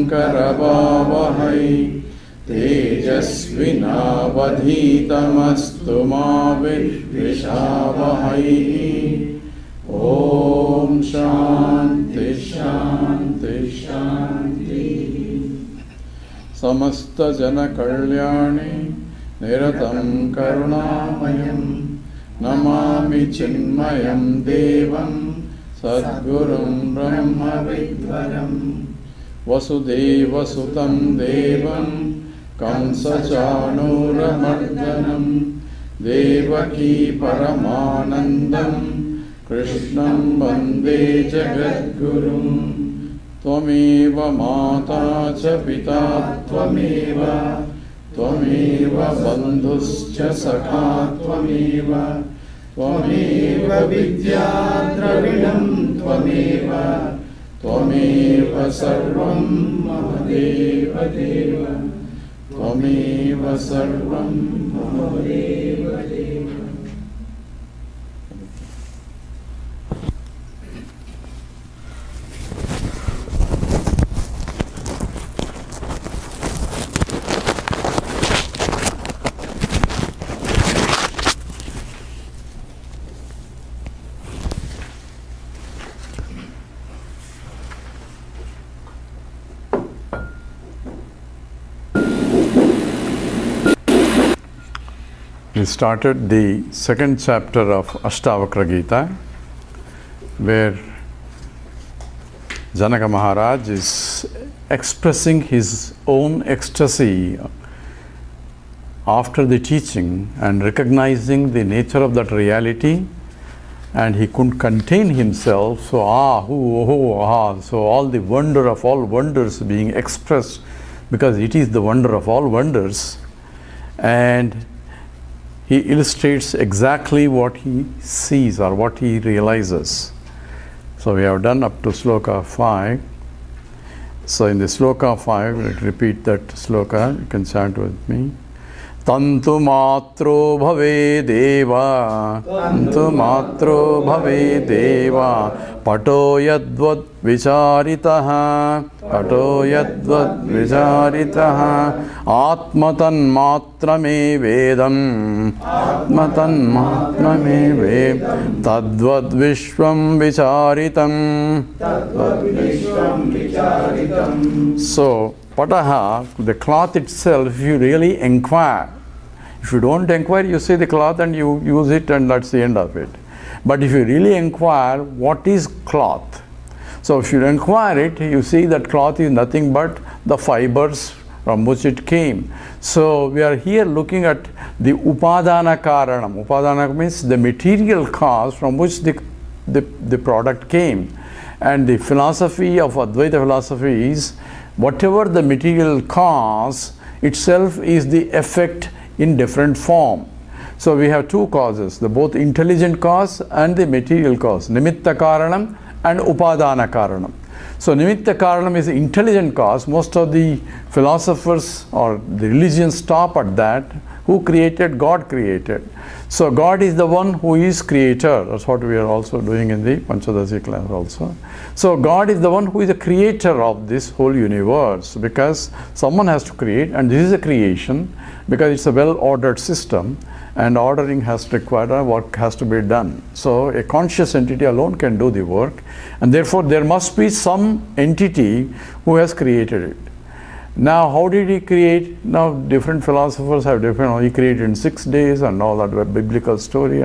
karabhavahai tejasvinavadhitamastu ma vidvishavahai. Om Shanti Shanti Shanti. Samasta jana kalyani niratam karunamayam namami chinmayam devam sadgurum brahma vidvaram vasudeva sutam devam kamsa chanuramardanam devaki paramanandam krishnam vande jagadgurum. Tvameva mata cha pita tvameva tvameva bandhuscha sakha tvameva tvameva vidya dravidam tvameva tvameva sarvam mahadeva deva tvameva sarvam mahadeva deva. We started the second chapter of Astavakra Gita, where Janaka Maharaj is expressing his own ecstasy after the teaching and recognizing the nature of that reality, and he couldn't contain himself. So so all the wonder of all wonders being expressed, because it is the wonder of all wonders, and he illustrates exactly what he sees or what he realizes. So we have done up to sloka 5. So in the sloka 5, we'll repeat that sloka. You can chant with me. Tantu matro bhave deva, tantu matro bhave deva, pato yadvad vicharitaha, pato yadvad vicharitaha, atmatan matrame vedam, atmatan matrame vedam, tadvad vishvam vicharitam, tadvad vishvam vicharitam. So, pataha, the cloth itself, if you really inquire, if you don't inquire, you see the cloth and you use it and that's the end of it. But if you really inquire, what is cloth? So if you inquire it, you see that cloth is nothing but the fibers from which it came. So we are here looking at the upadana karanam. Upadana means the material cause from which the product came. And the philosophy of Advaita philosophy is whatever the material cause itself is the effect in different form. So we have two causes, the both intelligent cause and the material cause, nimitta karanam and upadana karanam. So nimitta karanam is the intelligent cause. Most of the philosophers or the religions stop at that. Who created? God created. So God is the one who is creator. That's what we are also doing in the Panchadasi class also. So God is the one who is the creator of this whole universe, because someone has to create, and this is a creation because it's a well-ordered system, and ordering has required, work has to be done. So a conscious entity alone can do the work, and therefore there must be some entity who has created it. Now, how did he create? Now, different philosophers have different, he created in 6 days and all that biblical story.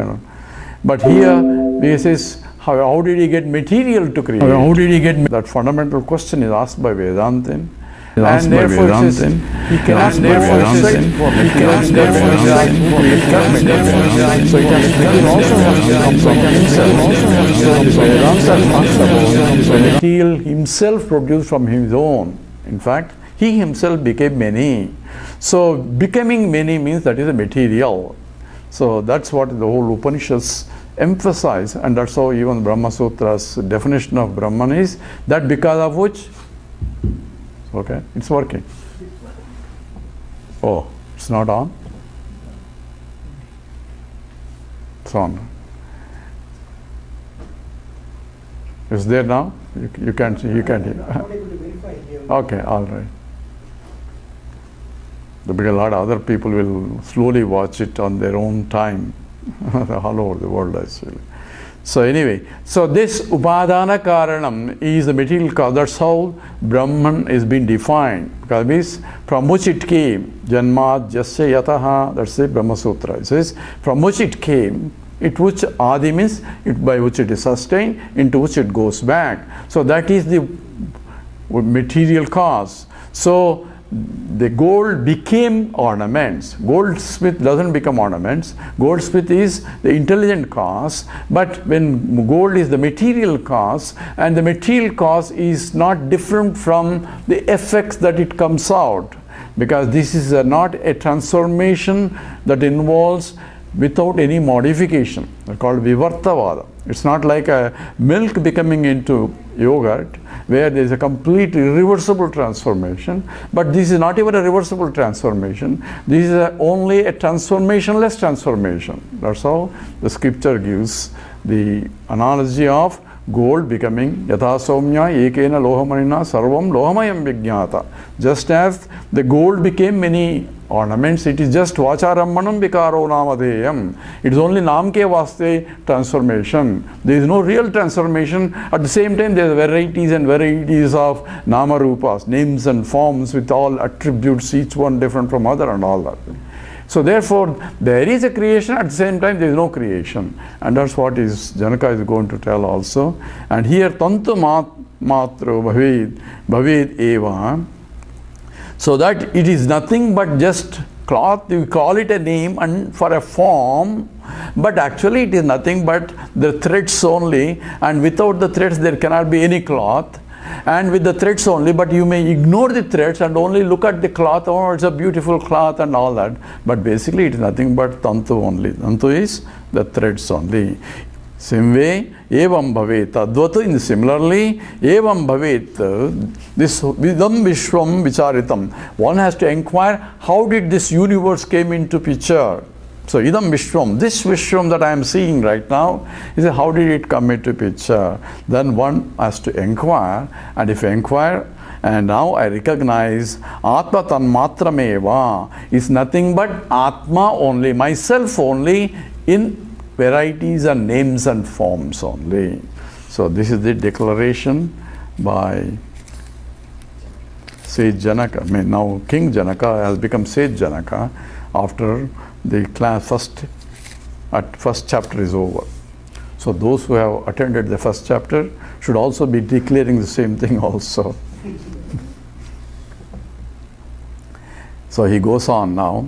But here, this is how did he get material to create? How did he get that fundamental question is asked by Vedantin. And therefore, he cannot therefore say, he cannot therefore say who created material. So it also has to come from himself. So Vedanta talks about the material himself produced from his own. In fact, he himself became many. So becoming many means that is a material. So that's what the whole Upanishads emphasize, and that's how even Brahma Sutra's definition of Brahman is, that because of which, okay, it's working. Oh, it's not on? It's on. It's there now? You can't see, you can't hear. I'm not able to verify here. Okay, all right. Because a lot of other people will slowly watch it on their own time, all over the world actually. So anyway, so this upadana karanam is the material cause. That's how Brahman is being defined. Because it means from which it came. Janmad jasya yataha, that's the Brahma Sutra. It says from which it came, it which adi means it by which it is sustained, into which it goes back. So that is the material cause. So the gold became ornaments. Goldsmith doesn't become ornaments. Goldsmith is the intelligent cause, but when gold is the material cause, and the material cause is not different from the effects that it comes out, because this is not a transformation that involves without any modification. They're called vivartavada. It's not like a milk becoming into yogurt where there is a complete irreversible transformation, but this is not even a reversible transformation. This is only a transformationless transformation. That's how the scripture gives the analogy of gold becoming yatha soumya ekena lohamanina sarvam lohamayam vijñāta. Just as the gold became many ornaments, it is just vacharammanam vikaro namadeyam. It is only namke vaste transformation. There is no real transformation. At the same time, there are varieties and varieties of namarupas, names and forms with all attributes, each one different from other and all that. So therefore, there is a creation, at the same time there is no creation. And that's what Janaka is going to tell also. And here, tantu matro bhavid eva. So that it is nothing but just cloth, you call it a name and for a form, but actually it is nothing but the threads only, and without the threads there cannot be any cloth, and with the threads only, but you may ignore the threads and only look at the cloth, oh it's a beautiful cloth and all that, but basically it is nothing but tantu only. Tantu is the threads only. Same way, evam bhavet, tadvat, in similarly, evam bhavet, this vidam vishwam vicharitam. One has to inquire, how did this universe came into picture? So, idam vishwam, this vishwam that I am seeing right now, is how did it come into picture? Then one has to inquire, and if you inquire, and now I recognize Atma Tanmatrameva is nothing but Atma only, myself only, in varieties and names and forms only. So this is the declaration by Sage Janaka. I mean, now King Janaka has become Sage Janaka after the first chapter is over. So those who have attended the first chapter should also be declaring the same thing also. So he goes on now.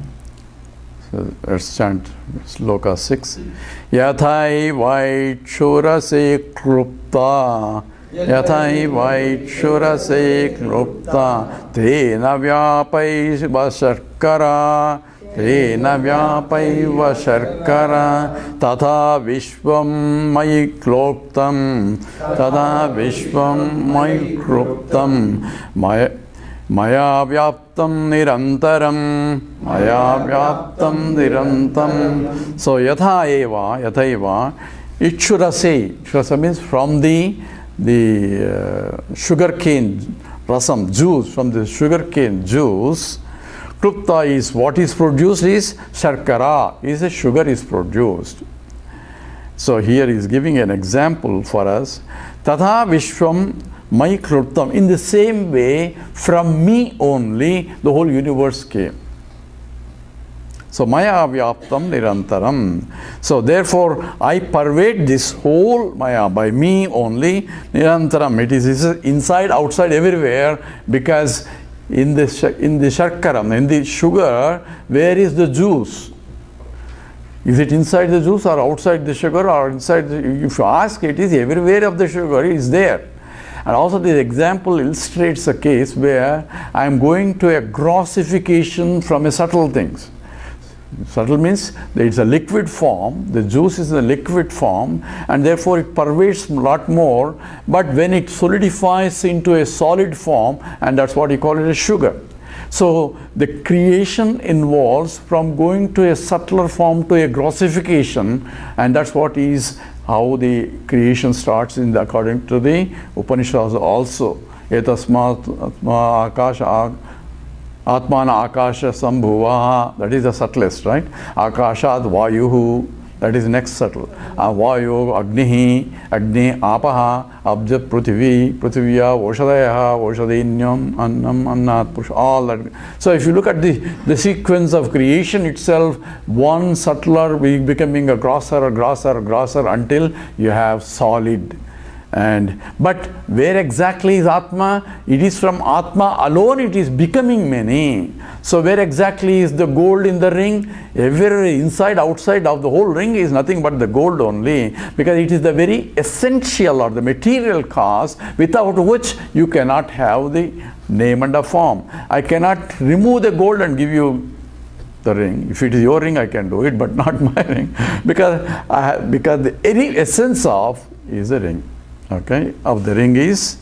So let's chant Sloka 6. Yathai vaitshurase krupta, yathai vaitshurase krupta, tena vyapaiva sharkara, tena vyapaiva sharkara, tatha vishvam mayi kloptam, tatha vishvam mayi kruptam, Maya vyaptam nirantaram, Maya vyaptam nirantam. So yatha eva, itshurase. Itshurase means from the sugar cane rasam, juice, from the sugar cane juice. Krupta is what is produced is sharkara, is a sugar is produced. So here he is giving an example for us. Tatha vishwam Mai kruptam. In the same way, from me only the whole universe came. So maya vyaptam nirantaram. So therefore, I pervade this whole maya by me only nirantaram. It is inside, outside, everywhere, because in the sharkaram, in the sugar, where is the juice? Is it inside the juice or outside the sugar or inside if you ask, it is everywhere of the sugar, it is there. And also this example illustrates a case where I am going to a grossification from a subtle things. Subtle means that it's a liquid form, the juice is a liquid form, and therefore it pervades a lot more, but when it solidifies into a solid form, and that's what you call it as sugar. So the creation involves from going to a subtler form to a grossification, and that's what is how the creation starts according to the Upanishads also. etasmat atmana akasha sambhuva, that is the subtlest, right? Akashat vayuhu, that is next subtle. Vayu agnihi, agni apaha, abjat prithvi, prithviya oshadayaha, oshadinyam, annam, annat, push, all that. So if you look at the sequence of creation itself, one subtler becoming a grosser, until you have solid. But where exactly is Atma? It is from Atma alone it is becoming many. So where exactly is the gold in the ring? Everywhere inside, outside of the whole ring is nothing but the gold only, because it is the very essential or the material cause without which you cannot have the name and a form. I cannot remove the gold and give you the ring. If it is your ring, I can do it, but not my ring, because the very essence of is a ring. Okay, of the ring is.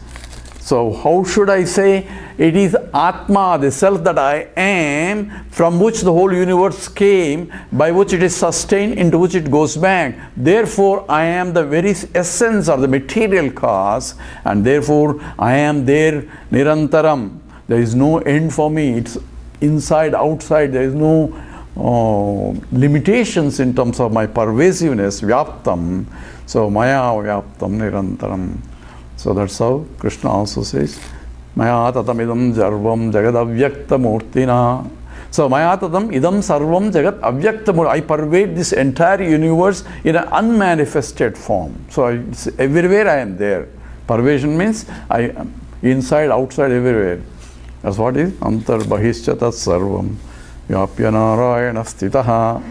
So how should I say? It is Atma, the self that I am, from which the whole universe came, by which it is sustained, into which it goes back. Therefore, I am the very essence or the material cause, and therefore I am there nirantaram. There is no end for me. It's inside, outside. There is no limitations in terms of my pervasiveness, vyaptam. So maya vyaptam nirantaram. So that's how Krishna also says, maya tatam idam sarvam jagat avyakta murtina. So maya tatam idam sarvam jagat avyakta murtina. I pervade this entire universe in an unmanifested form. So everywhere I am there. Pervasion means I am inside, outside, everywhere. That's what is antar bahishcha tat sarvam vyapya narayana stitaha.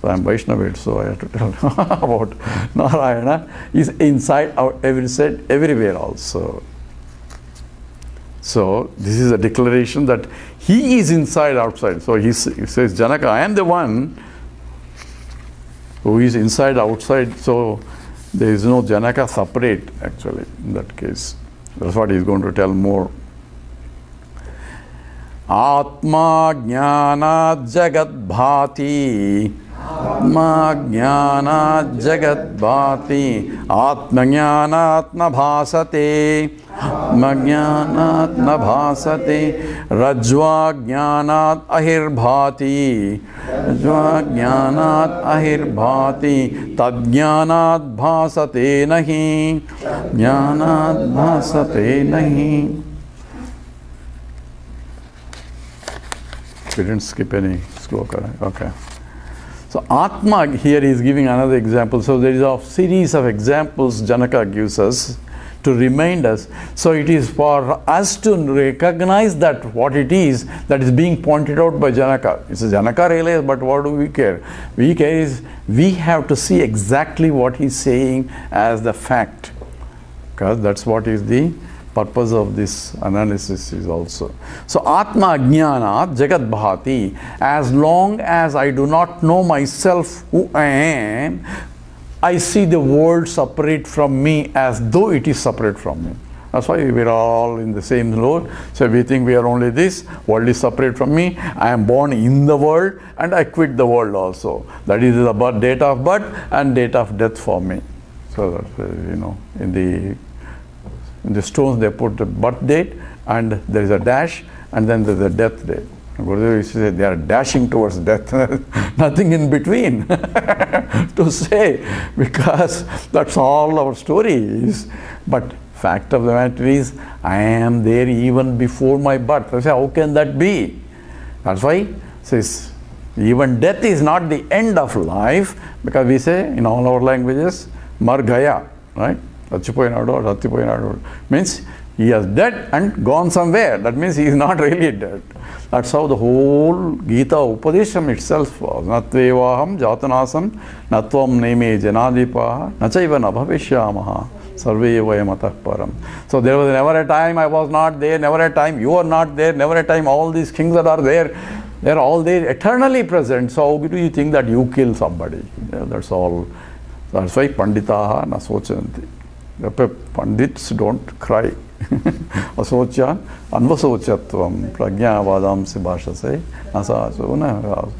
So I am Vaishnavite, so I have to tell about Narayana is inside, out, everywhere also. So this is a declaration that he is inside, outside. So he says, Janaka, I am the one who is inside, outside. So there is no Janaka separate actually in that case. That's what he is going to tell more. Atma jnana jagat bhati. Atma jnana jagat bhati. Atma jnanat na bhasate. Atma jnanat na bhasate. Rajva jnanat ahir bhati. Rajva jnanat ahir bhati. Tad jnanat bhasate nahi. Jnanat bhasate nahi. We didn't skip any sloka. Okay. So Atma here is giving another example. So there is a series of examples Janaka gives us to remind us. So it is for us to recognize that what it is that is being pointed out by Janaka. It's a Janaka realized, but what do we care? We care is we have to see exactly what he's saying as the fact, because that's what is the purpose of this analysis is also. So Atma Ajnana Jagat Bhati. As long as I do not know myself who I am, I see the world separate from me as though it is separate from me. That's why we are all in the same Lord. So we think we are only this, world is separate from me. I am born in the world and I quit the world also. That is the date of birth and date of death for me. So that, in the stones they put the birth date and there is a dash and then there is a death date. Gurudev used to say they are dashing towards death, nothing in between to say, because that's all our story is. But fact of the matter is, I am there even before my birth. I say, how can that be? That's why it says, even death is not the end of life, because we say in all our languages, margaya, right? Means he is dead and gone somewhere. That means he is not really dead. That's how the whole Gita Upadesham itself was. Natvevaham jatanasam natvam neme janadipaha nachaiva nabhavishyamaha sarve vayam atah param. So there was never a time I was not there, never a time you are not there, never a time all these things that are there, they are all there eternally present. So how do you think that you kill somebody? Yeah, that's all. That's why Panditaha na sochanti. Pandits don't cry. Asocha, anvasochatvam, pragyavadam sibhashase, nasasuna,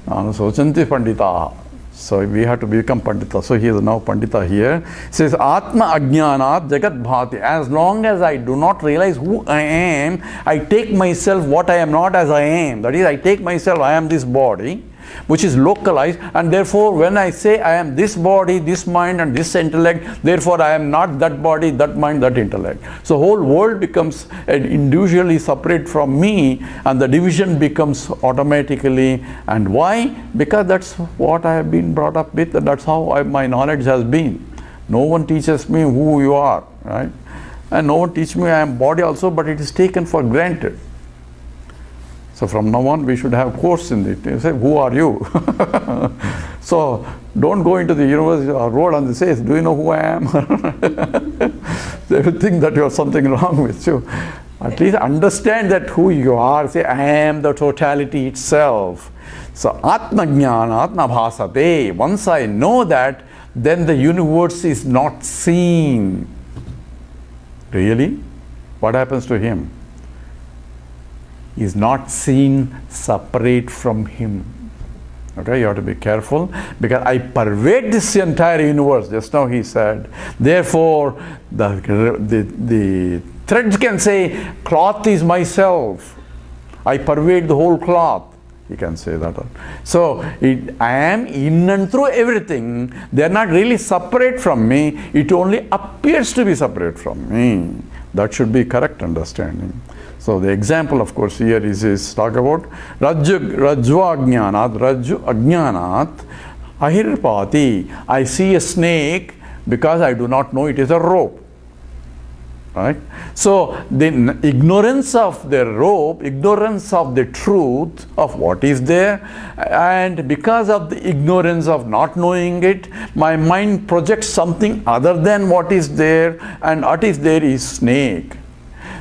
anusochanti panditaha. So we have to become Pandita. So he is now Pandita here. He says, Atma Ajnanat Jagat Bhati. As long as I do not realize who I am, I take myself what I am not as I am. That is, I take myself, I am this body, which is localized, and therefore when I say I am this body, this mind and this intellect, therefore I am not that body, that mind, that intellect. So whole world becomes individually separate from me, and the division becomes automatically. And why? Because that's what I have been brought up with, and that's how my knowledge has been. No one teaches me who you are, right? And no one teaches me I am body also, but it is taken for granted. So from now on, we should have course in it. You say, who are you? So don't go into the university or road and say, do you know who I am? They will think that you have something wrong with you. At least understand that who you are. Say, I am the totality itself. So Atma Jnana, Atma Bhasate. Once I know that, then the universe is not seen. Really? What happens to him? Is not seen separate from him. Okay, you have to be careful, because I pervade this entire universe. Just now he said, therefore the threads can say, cloth is myself. I pervade the whole cloth. He can say that. So I am in and through everything. They are not really separate from me. It only appears to be separate from me. That should be correct understanding. So the example, of course, here is talk about Rajju Ajnanat Ahirpati. I see a snake because I do not know it is a rope. Right? So the ignorance of the rope, ignorance of the truth of what is there, and because of the ignorance of not knowing it, my mind projects something other than what is there, and what is there is snake.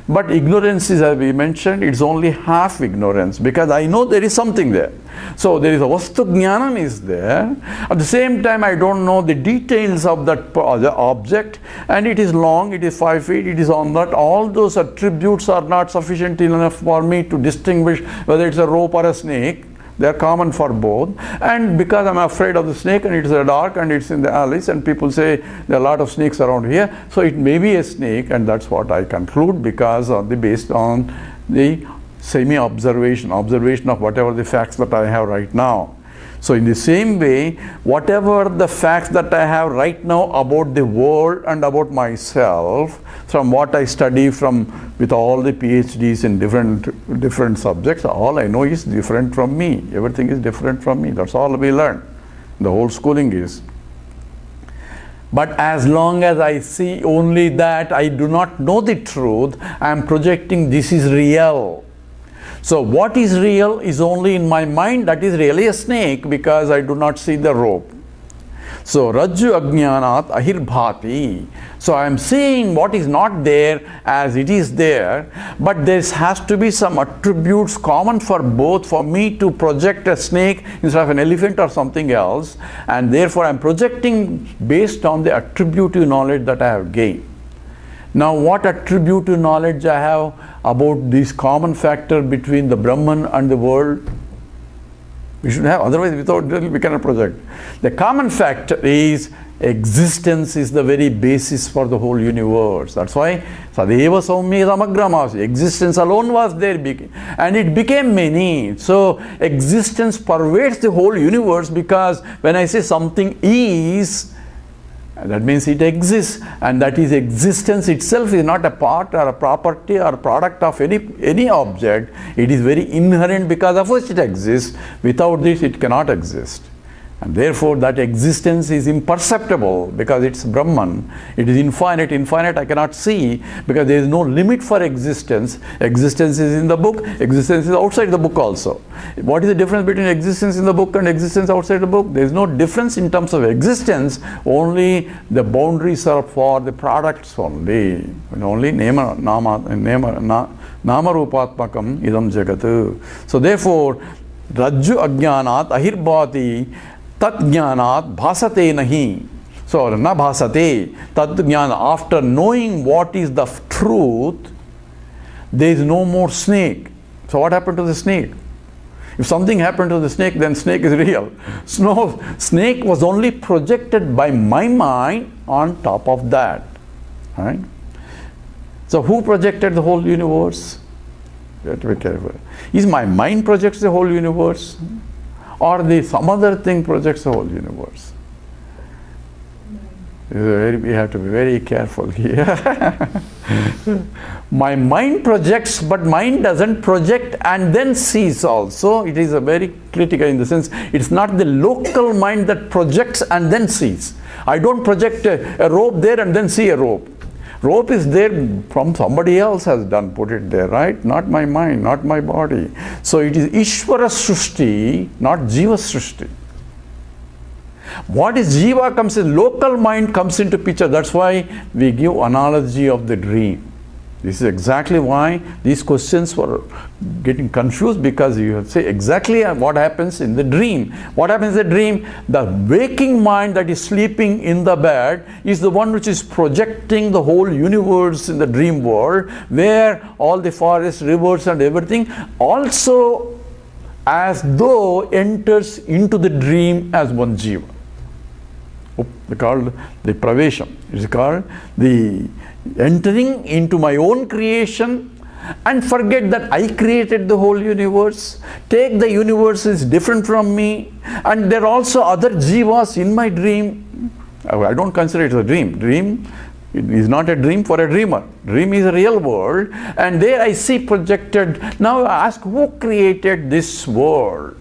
But ignorance is, as we mentioned, it's only half ignorance, because I know there is something there. So there is a Vastu Jnanam is there. At the same time, I don't know the details of that object, and it is long, it is 5 feet, it is on that. All those attributes are not sufficient enough for me to distinguish whether it's a rope or a snake. They are common for both. And because I'm afraid of the snake, and it's dark and it's in the alleys, and people say there are a lot of snakes around here, so it may be a snake, and that's what I conclude, because based on the observation of whatever the facts that I have right now. So in the same way, whatever the facts that I have right now about the world and about myself, from what I study with all the PhDs in different subjects, all I know is different from me. Everything is different from me. That's all we learn. The whole schooling is. But as long as I see only that, I do not know the truth, I am projecting this is real. So what is real is only in my mind. That is really a snake, because I do not see the rope. So Rajju Ajnanat Ahirbhati. So I am seeing what is not there as it is there, but there has to be some attributes common for both for me to project a snake instead of an elephant or something else, and therefore I am projecting based on the attributive knowledge that I have gained. Now, what attributive knowledge I have about this common factor between the Brahman and the world? We should have, otherwise without it we cannot project. The common factor is existence is the very basis for the whole universe. That's why Sadeva Saumya Samagramas, existence alone was there, and it became many. So existence pervades the whole universe, because when I say something is, that means it exists, and that is existence itself is not a part or a property or product of any object. It is very inherent, because of which it exists. Without this it cannot exist. And therefore that existence is imperceptible, because it's Brahman. It is infinite. Infinite I cannot see, because there is no limit for existence. Existence is in the book, existence is outside the book also. What is the difference between existence in the book and existence outside the book? There is no difference in terms of existence, only the boundaries are for the products only. Only nama rupatmakam idam jagat. So therefore, Rajju Ajnanat Ahirbhati Tat Jnanat Bhasate Nahi. So, na bhasate, Tat Jnana. After knowing what is the truth, there is no more snake. So, what happened to the snake? If something happened to the snake, then snake is real. Snake was only projected by my mind on top of that. Right? So who projected the whole universe? You have to be careful. Is my mind projects the whole universe? Or some other thing projects the whole universe? We have to be very careful here. My mind projects, but mind doesn't project and then sees also. It is a very critical in the sense, it's not the local mind that projects and then sees. I don't project a rope there and then see a rope. Rope is there from somebody else has done, put it there, right? Not my mind, not my body. So it is Ishvara Srishti, not Jiva Srishti. What is Jiva comes in, local mind comes into picture. That's why we give analogy of the dream. This is exactly why these questions were getting confused, because you say exactly what happens in the dream. What happens in the dream? The waking mind that is sleeping in the bed is the one which is projecting the whole universe in the dream world, where all the forests, rivers and everything also as though enters into the dream as one Jiva. It's called the pervasion. It's called the entering into my own creation and forget that I created the whole universe. Take the universe is different from me, and there are also other jivas in my dream. I don't consider it a dream. Dream is not a dream for a dreamer. Dream is a real world, and there I see projected. Now I ask, who created this world?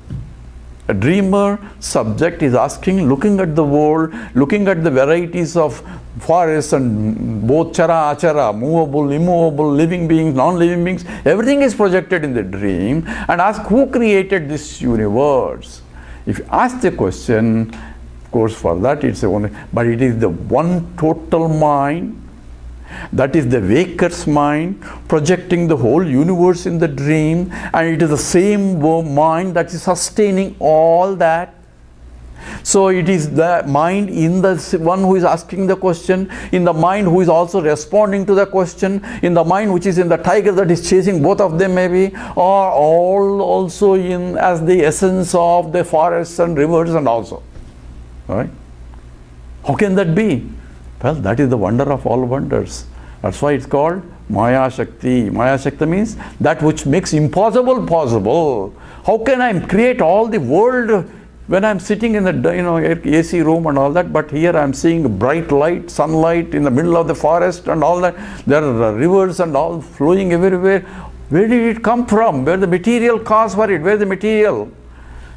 A dreamer subject is asking, looking at the world, looking at the varieties of forests and both chara, achara, movable, immovable, living beings, non-living beings, everything is projected in the dream, and ask, who created this universe? If you ask the question, of course for that it's a one, but it is the one total mind, that is the waker's mind, projecting the whole universe in the dream, and it is the same mind that is sustaining all that. So it is the mind in the one who is asking the question, in the mind who is also responding to the question, in the mind which is in the tiger that is chasing both of them maybe, or all also in as the essence of the forests and rivers and also. Right? How can that be? Well, that is the wonder of all wonders. That's why it's called Maya Shakti. Maya Shakti means that which makes impossible possible. How can I create all the world when I'm sitting in the AC room and all that, but here I'm seeing bright light, sunlight in the middle of the forest and all that. There are rivers and all flowing everywhere. Where did it come from? Where the material cause for it? Where the material?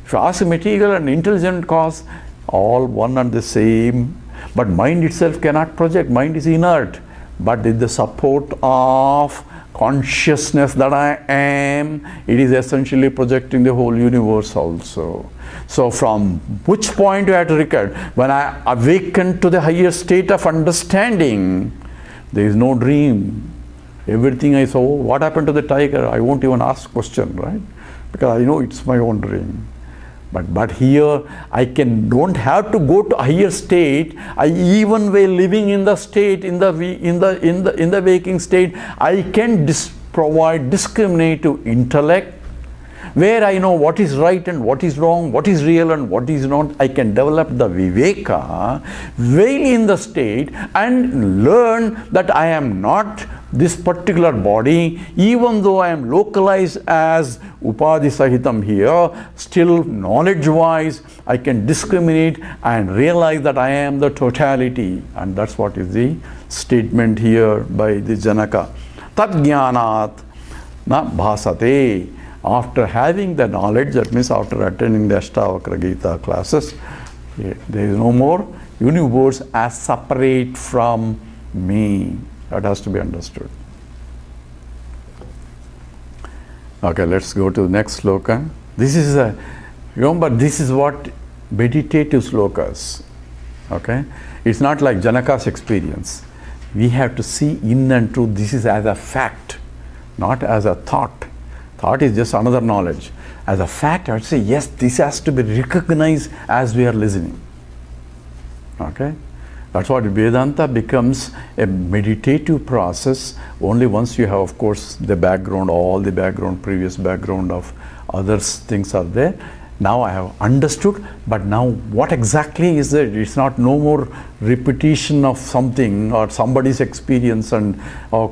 If you ask a material and intelligent cause, all one and the same. But mind itself cannot project. Mind is inert. But with the support of consciousness that I am, it is essentially projecting the whole universe also. So from which point you have to record? When I awaken to the higher state of understanding, there is no dream. Everything I saw, what happened to the tiger? I won't even ask question, right? Because I know it's my own dream. But here I don't have to go to a higher state. I even while living in the state, in the waking state, I can provide discriminative intellect, where I know what is right and what is wrong, what is real and what is not. I can develop the viveka while in the state and learn that I am not this particular body, even though I am localized as upadhi sahitam here, still knowledge-wise I can discriminate and realize that I am the totality. And that's what is the statement here by the Janaka. Tat jnanat na bhasate. After having the knowledge, that means after attending the Astavakra Gita classes, there is no more universe as separate from me. That has to be understood. Okay, let's go to the next sloka. This is remember, this is what meditative slokas. Okay, it's not like Janaka's experience. We have to see in and through. This is as a fact, not as a thought. Thought is just another knowledge. As a fact, I would say yes, this has to be recognized as we are listening. Okay. That's what Vedanta becomes a meditative process only once you have, of course, the background, all the background, previous background of other things are there. Now I have understood, but now what exactly is it? It's not no more repetition of something or somebody's experience and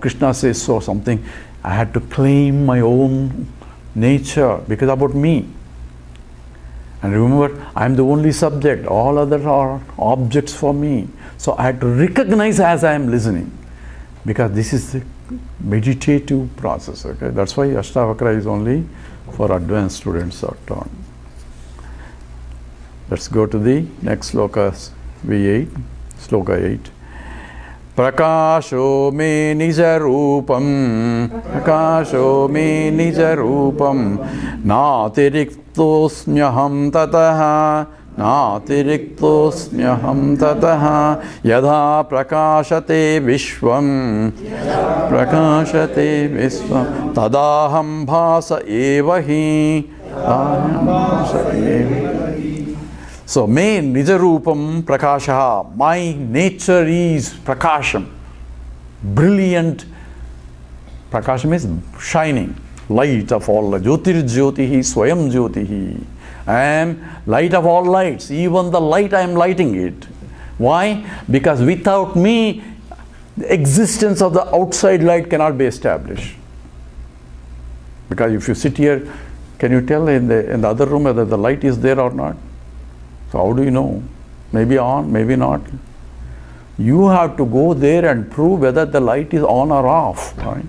Krishna says so something. I had to claim my own nature because about me. And remember, I am the only subject. All others are objects for me. So I had to recognize as I am listening, because this is the meditative process. Okay, that's why Astavakra is only for advanced students or turn. Let's go to the next sloka, V8, sloka 8. Prakasho me nija rupam, prakasho me nija rupam, natiriktosmyaham tataha, natiriktosmyaham tataha, yadha prakashate vishvam, prakashate vishvam, tadaham bhasa evahi, tadaham bhasa evahi. So, me nijarupam prakashaha, my nature is prakasham, brilliant. Prakasham is shining, light of all. Jyotir jyotihi swayam jyotihi. I am light of all lights, even the light I am lighting it. Why? Because without me, the existence of the outside light cannot be established. Because if you sit here, can you tell in the other room whether the light is there or not? So how do you know? Maybe on, maybe not. You have to go there and prove whether the light is on or off. Right?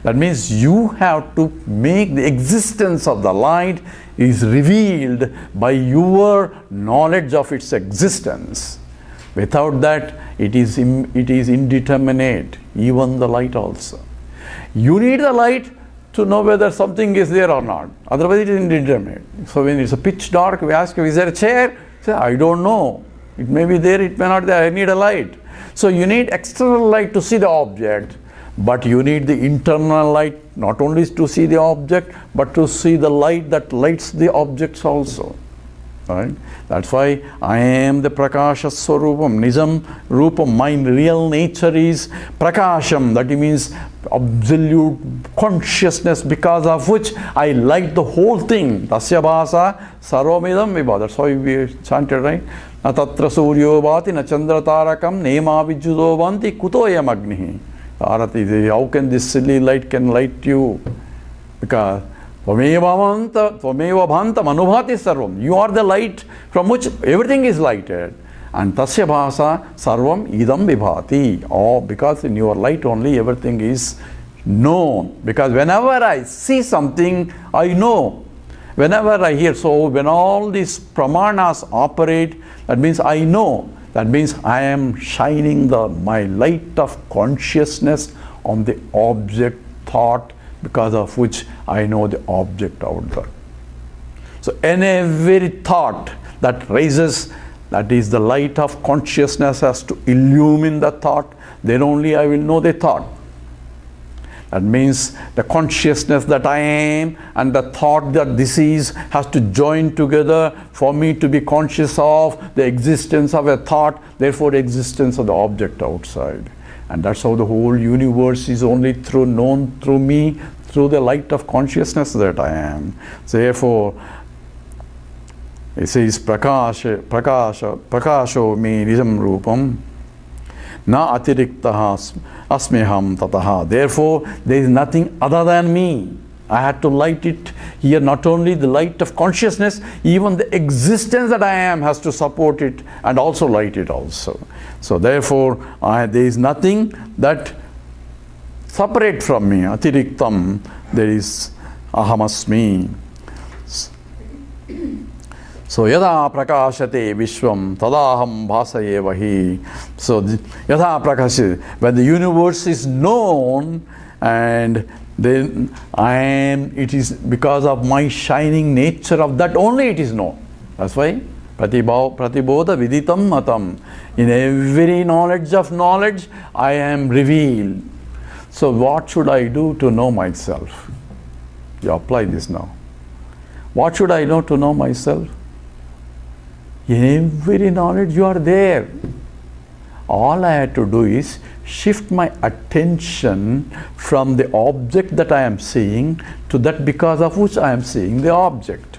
That means you have to make the existence of the light is revealed by your knowledge of its existence. Without that, it is indeterminate, even the light also. You need the light to know whether something is there or not. Otherwise, it is indeterminate. So when it's a pitch dark, we ask you, is there a chair? Say, I don't know. It may be there, it may not be there. I need a light. So you need external light to see the object, but you need the internal light not only to see the object, but to see the light that lights the objects also. Right? That's why I am the Prakasha Swarupam, Nijam Rupam. My real nature is Prakasham. That means absolute consciousness, because of which I light the whole thing. Tasya bhasa sarvamidam vibha. That's why we chanted, right? Na tatra suryo bhati na chandra tarakam nema vijudo vanti kutoyam agnihi. Arati, how can this silly light can light you? Because Tvameva bhantam anubhati sarvam. You are the light from which everything is lighted. And tasya bhasa sarvam idam vibhati. Oh, because in your light only everything is known. Because whenever I see something, I know. Whenever I hear, so when all these pramanas operate, that means I know. That means I am shining my light of consciousness on the object thought, because of which I know the object out there. So in every thought that rises, that is the light of consciousness has to illumine the thought, then only I will know the thought. That means the consciousness that I am and the thought that this is has to join together for me to be conscious of the existence of a thought, therefore the existence of the object outside. And that's how the whole universe is only known through me, through the light of consciousness that I am. So therefore, it says, Prakasho me nijam rupam, na atiriktaha asmeham tataha. Therefore, there is nothing other than me. I had to light it here, not only the light of consciousness, even the existence that I am has to support it and also light it also. So therefore, there is nothing that separate from me. Atiriktam, there is ahamasmi. So yada prakashate vishvam tadaham bhasayevahi. So yada prakashate, when the universe is known, and then it is because of my shining nature of that only it is known. That's why pratibodha viditam matam. In every knowledge of knowledge, I am revealed. So what should I do to know myself? You apply this now. What should I know to know myself? In every knowledge you are there. All I had to do is shift my attention from the object that I am seeing to that because of which I am seeing the object.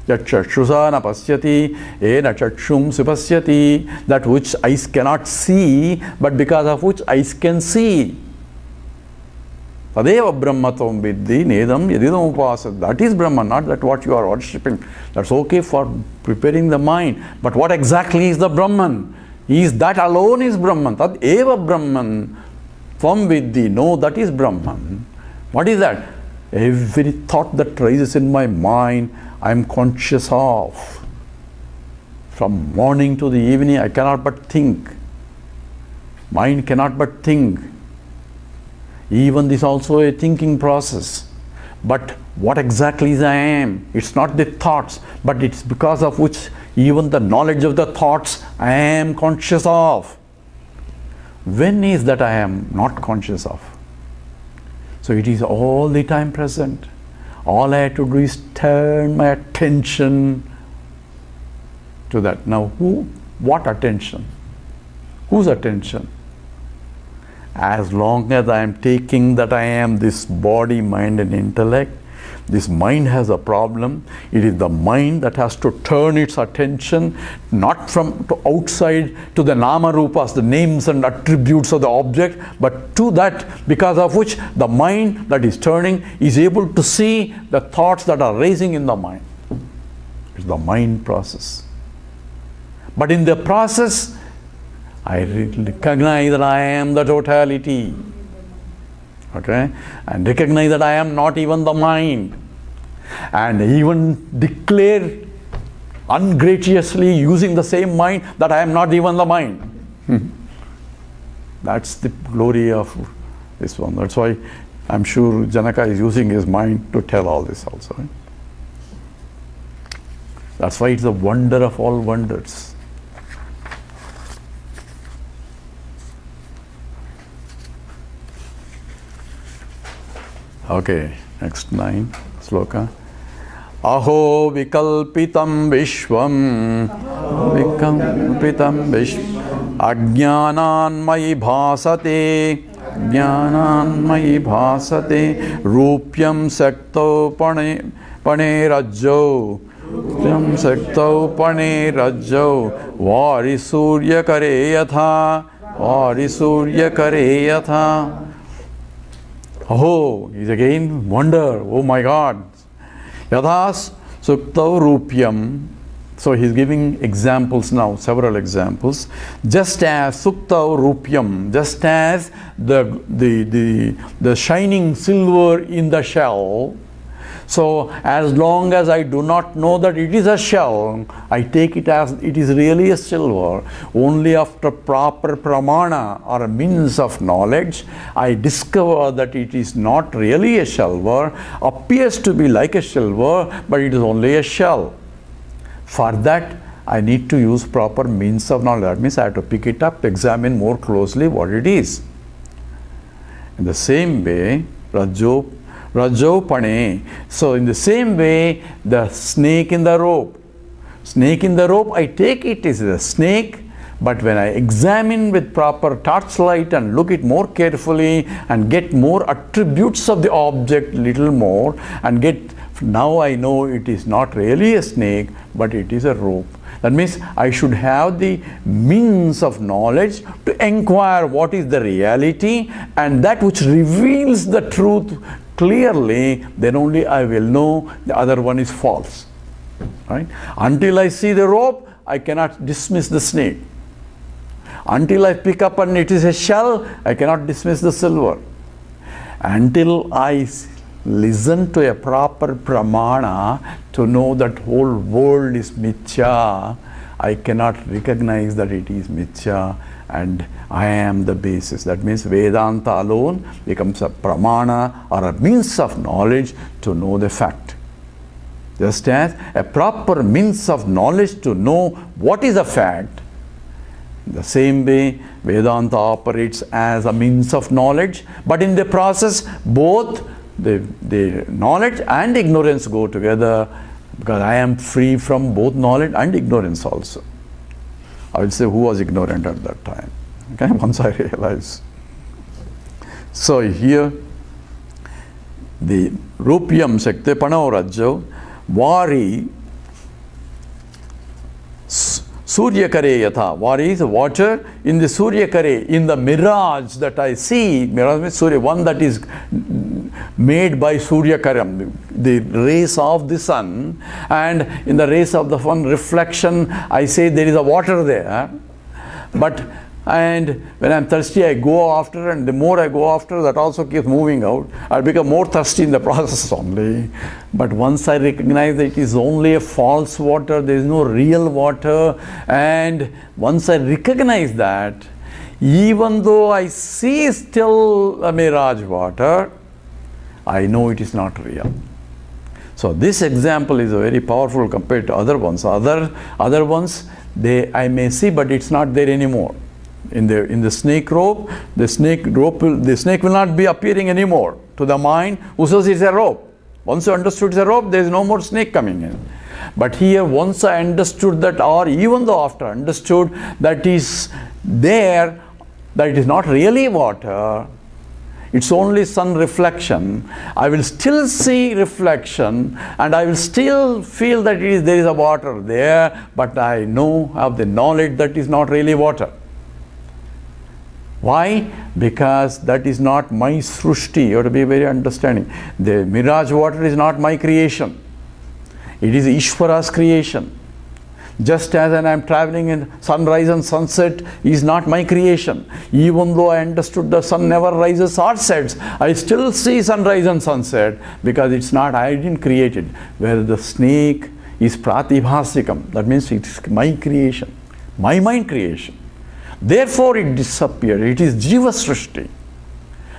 Yat-chakshusa na pasyati, ena chakshum supasyati. That which eyes cannot see, but because of which eyes can see. Tadeva brahmatam viddhi nedam yadidam upasat. That is Brahman, not that what you are worshipping. That's okay for preparing the mind. But what exactly is the Brahman? Is that alone is Brahman. Tad eva Brahman tvam viddhi. No, that is Brahman. What is that? Every thought that rises in my mind, I am conscious of. From morning to the evening, I cannot but think. Mind cannot but think. Even this is also a thinking process. But what exactly is I am? It's not the thoughts, but it's because of which even the knowledge of the thoughts I am conscious of. When is that I am not conscious of? So it is all the time present. All I have to do is turn my attention to that. Now, what attention? Whose attention? As long as I am taking that I am this body, mind and intellect, this mind has a problem. It is the mind that has to turn its attention not from to outside to the nama rupas, the names and attributes of the object, but to that because of which the mind that is turning is able to see the thoughts that are raising in the mind. It's the mind process. But in the process, I recognize that I am the totality. Okay? And recognize that I am not even the mind. And even declare ungraciously using the same mind that I am not even the mind. That's the glory of this one. That's why I'm sure Janaka is using his mind to tell all this also. Right? That's why it's the wonder of all wonders. Okay, next 9 sloka. Aho vikalpitam vishvam, vikalpitam vishvam, ajnananmayi bhasate, ajnananmayi bhasate, rupyam sakto pane rajjo, rupyam sakto pane rajjo, vari surya kare yatha, vari surya kare yatha. Oh, is again wonder. Oh my God. Yathas suktau rupyam. So he's giving examples now, several examples. Just as suktau rupyam, just as the shining silver in the shell. So as long as I do not know that it is a shell, I take it as it is really a silver. Only after proper pramana or a means of knowledge, I discover that it is not really a silver, appears to be like a silver, but it is only a shell. For that, I need to use proper means of knowledge. That means I have to pick it up, examine more closely what it is. In the same way, Rajo pane. So in the same way, the snake in the rope. Snake in the rope, I take it is a snake, but when I examine with proper torchlight and look it more carefully and get more attributes of the object little more and now I know it is not really a snake, but it is a rope. That means I should have the means of knowledge to inquire what is the reality, and that which reveals the truth clearly, then only I will know the other one is false. Right? Until I see the rope, I cannot dismiss the snake. Until I pick up and it is a shell, I cannot dismiss the silver. Until I listen to a proper pramana to know that whole world is mithya, I cannot recognize that it is mithya and I am the basis. That means Vedanta alone becomes a pramana or a means of knowledge to know the fact. Just as a proper means of knowledge to know what is a fact, the same way Vedanta operates as a means of knowledge, but in the process both the knowledge and ignorance go together, because I am free from both knowledge and ignorance also. I will say who was ignorant at that time. Okay, once I realize. So here, the Rupyam Shakti Panaurajyo Vari Suryakare Yatha. Vari is water in the Suryakare, in the mirage that I see. Mirage means Surya, one that is made by Suryakaram, the rays of the sun, and in the rays of the sun reflection, I say there is a water there. And when I'm thirsty, I go after, and the more I go after, that also keeps moving out. I'll become more thirsty in the process only. But once I recognize that it is only a false water, there is no real water, and once I recognize that, even though I see still a mirage water, I know it is not real. So this example is very powerful compared to other ones. Other ones, I may see, but it's not there anymore. In the snake rope, the snake will not be appearing anymore to the mind who says it's a rope. Once you understood it's a rope, there is no more snake coming in. But here, once I understood that, or even though after understood that is there, that it is not really water, it's only sun reflection, I will still see reflection, and I will still feel that there is a water there, but I have the knowledge that is not really water. Why? Because that is not my srushti. You have to be very understanding. The mirage water is not my creation. It is Ishvara's creation. Just as when I am traveling in sunrise and sunset is not my creation. Even though I understood the sun never rises or sets, I still see sunrise and sunset because it's not, I didn't create it. Where the snake is pratibhasikam, that means it is my creation, my mind creation. Therefore it disappeared. It is Jiva Srishti.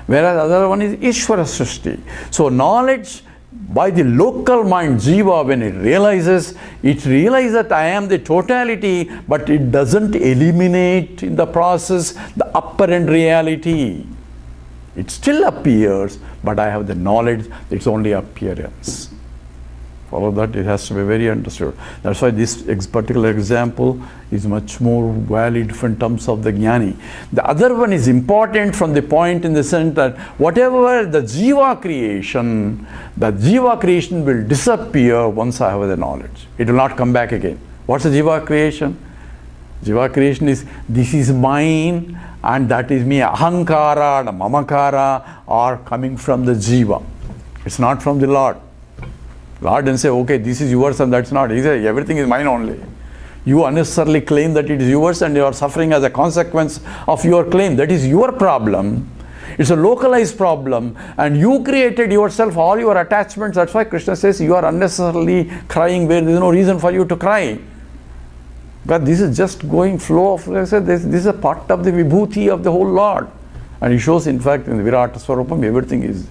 Whereas the other one is Ishvara Srishti. So knowledge by the local mind, Jiva, when it realizes that I am the totality, but it doesn't eliminate in the process the apparent reality. It still appears, but I have the knowledge it's only appearance. Follow that, it has to be very understood. That's why this particular example is much more valid in terms of the jnani. The other one is important from the point in the sense that whatever the jiva creation will disappear once I have the knowledge. It will not come back again. What's the jiva creation? Jiva creation is, this is mine and that is me. Ahankara and mamakara are coming from the jiva. It's not from the Lord. Lord didn't say, okay, this is yours and that's not. He said, everything is mine only. You unnecessarily claim that it is yours and you are suffering as a consequence of your claim. That is your problem. It's a localized problem. And you created yourself all your attachments. That's why Krishna says you are unnecessarily crying where there is no reason for you to cry. But this is just going flow of, like I said, this is a part of the vibhuti of the whole Lord. And he shows, in fact, in the Virata Swarupam, everything is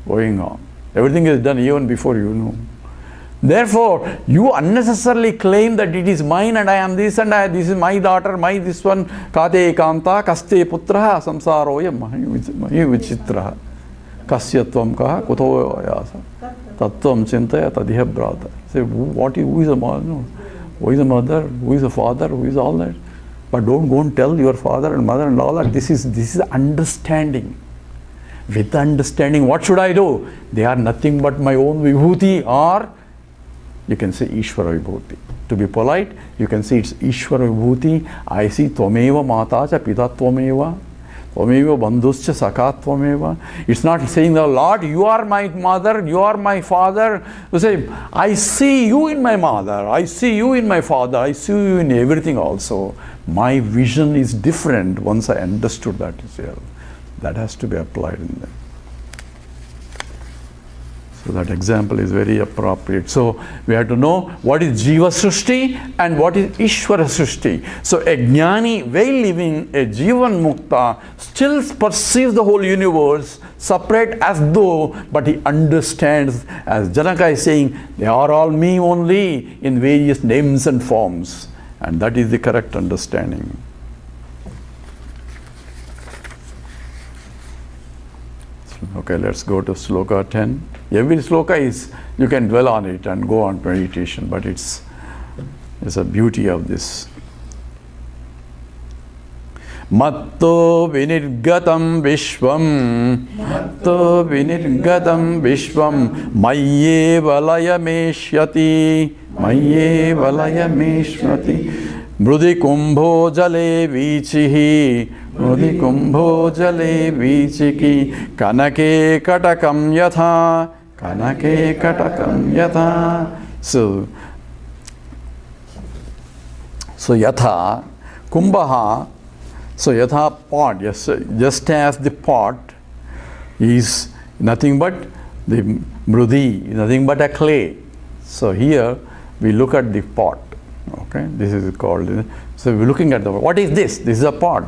going on. Everything is done even before you know. Therefore, you unnecessarily claim that it is mine and I am this and this is my daughter, my this one, kate ekanta, kaste putraha, samsaroya mahi vichitraha, kasyatvam kaha, kuto yasa, tattvam chintaya tadiha brata. Say, who is a mother? Who is a mother? Who is a father? Who is all that? But don't go and tell your father and mother and all that. This is understanding. With understanding, what should I do? They are nothing but my own vibhuti, or you can say Ishvara vibhuti. To be polite, you can say it's Ishvara vibhuti. I see Tvameva Mata cha Pita Tvameva, Tvameva Bandhuscha Saka Tvameva. It's not saying, the Lord, you are my mother, you are my father. You say, I see you in my mother, I see you in my father, I see you in everything also. My vision is different once I understood that is here. That has to be applied in them. So that example is very appropriate. So we have to know what is Jiva Srishti and what is Ishvara Srishti. So a jnani, while living a Jivan Mukta, still perceives the whole universe separate as though, but he understands, as Janaka is saying, they are all me only in various names and forms. And that is the correct understanding. Okay, let's go to sloka 10. Every sloka is, you can dwell on it and go on meditation, but it's a beauty of this. Matto vinirgatam vishvam, matto vinirgatam vishvam, mayye valayameshyati, mayye valayameshyati. Mrudi kumbho jale vichihi, mrudi kumbho jale vichiki, kanake katakam yatha, kanake katakam yatha. So yatha, kumbhaha, so yatha pot, yes, just as the pot is nothing but the mrudi, nothing but a clay. So here we look at the pot. Okay, this is called, so we're looking at what is this? This is a pot.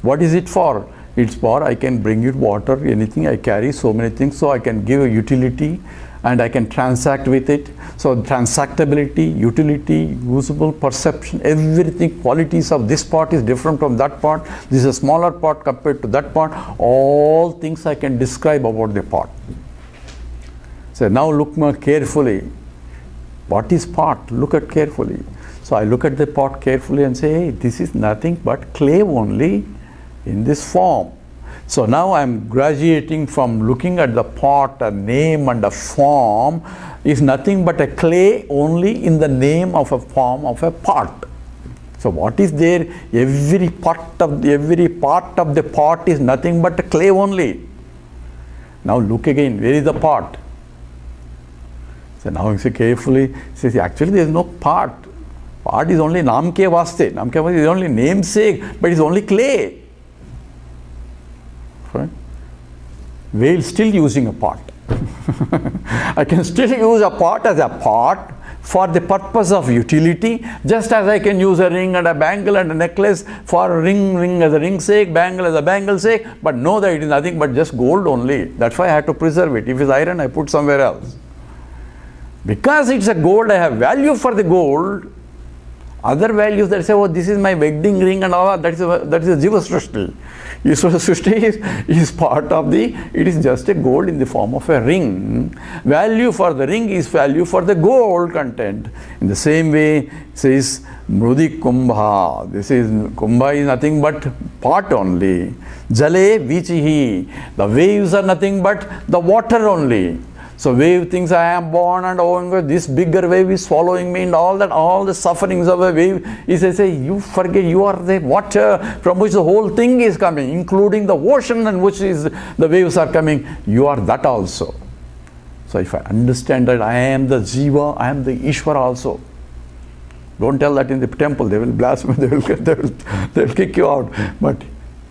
What is it for? It's for, I can bring it water, anything, I carry so many things, so I can give a utility and I can transact with it. So transactability, utility, usable, perception, everything, qualities of this pot is different from that pot. This is a smaller pot compared to that pot. All things I can describe about the pot. So now look more carefully. What is pot? Look at carefully. So I look at the pot carefully and say, hey, this is nothing but clay only in this form. So now I am graduating from looking at the pot, a name and a form is nothing but a clay only in the name of a form of a pot. So what is there? Every part of the pot is nothing but a clay only. Now look again, where is the pot? So now you see carefully, says actually there is no pot. Pot is only namke vaste. Namke vaste is only namesake, but it's only clay. Right? We're still using a pot. I can still use a pot as a pot for the purpose of utility, just as I can use a ring and a bangle and a necklace for a ring as a ring sake, bangle as a bangle sake, but know that it is nothing but just gold only. That's why I have to preserve it. If it's iron, I put somewhere else. Because it's a gold, I have value for the gold. Other values that say, oh, this is my wedding ring and all that is a Jiva Srishti. Ishvara Srishti is part of it is just a gold in the form of a ring. Value for the ring is value for the gold content. In the same way, says Mrudi Kumbha. This is, Kumbha is nothing but pot only. Jale Vichihi. The waves are nothing but the water only. So wave thinks I am born and oh, this bigger wave is swallowing me and all the sufferings of a wave. He says, you forget you are the water from which the whole thing is coming, including the ocean and which is the waves are coming. You are that also. So if I understand that I am the Jiva, I am the Ishvara also. Don't tell that in the temple, they will blaspheme, they will kick you out. But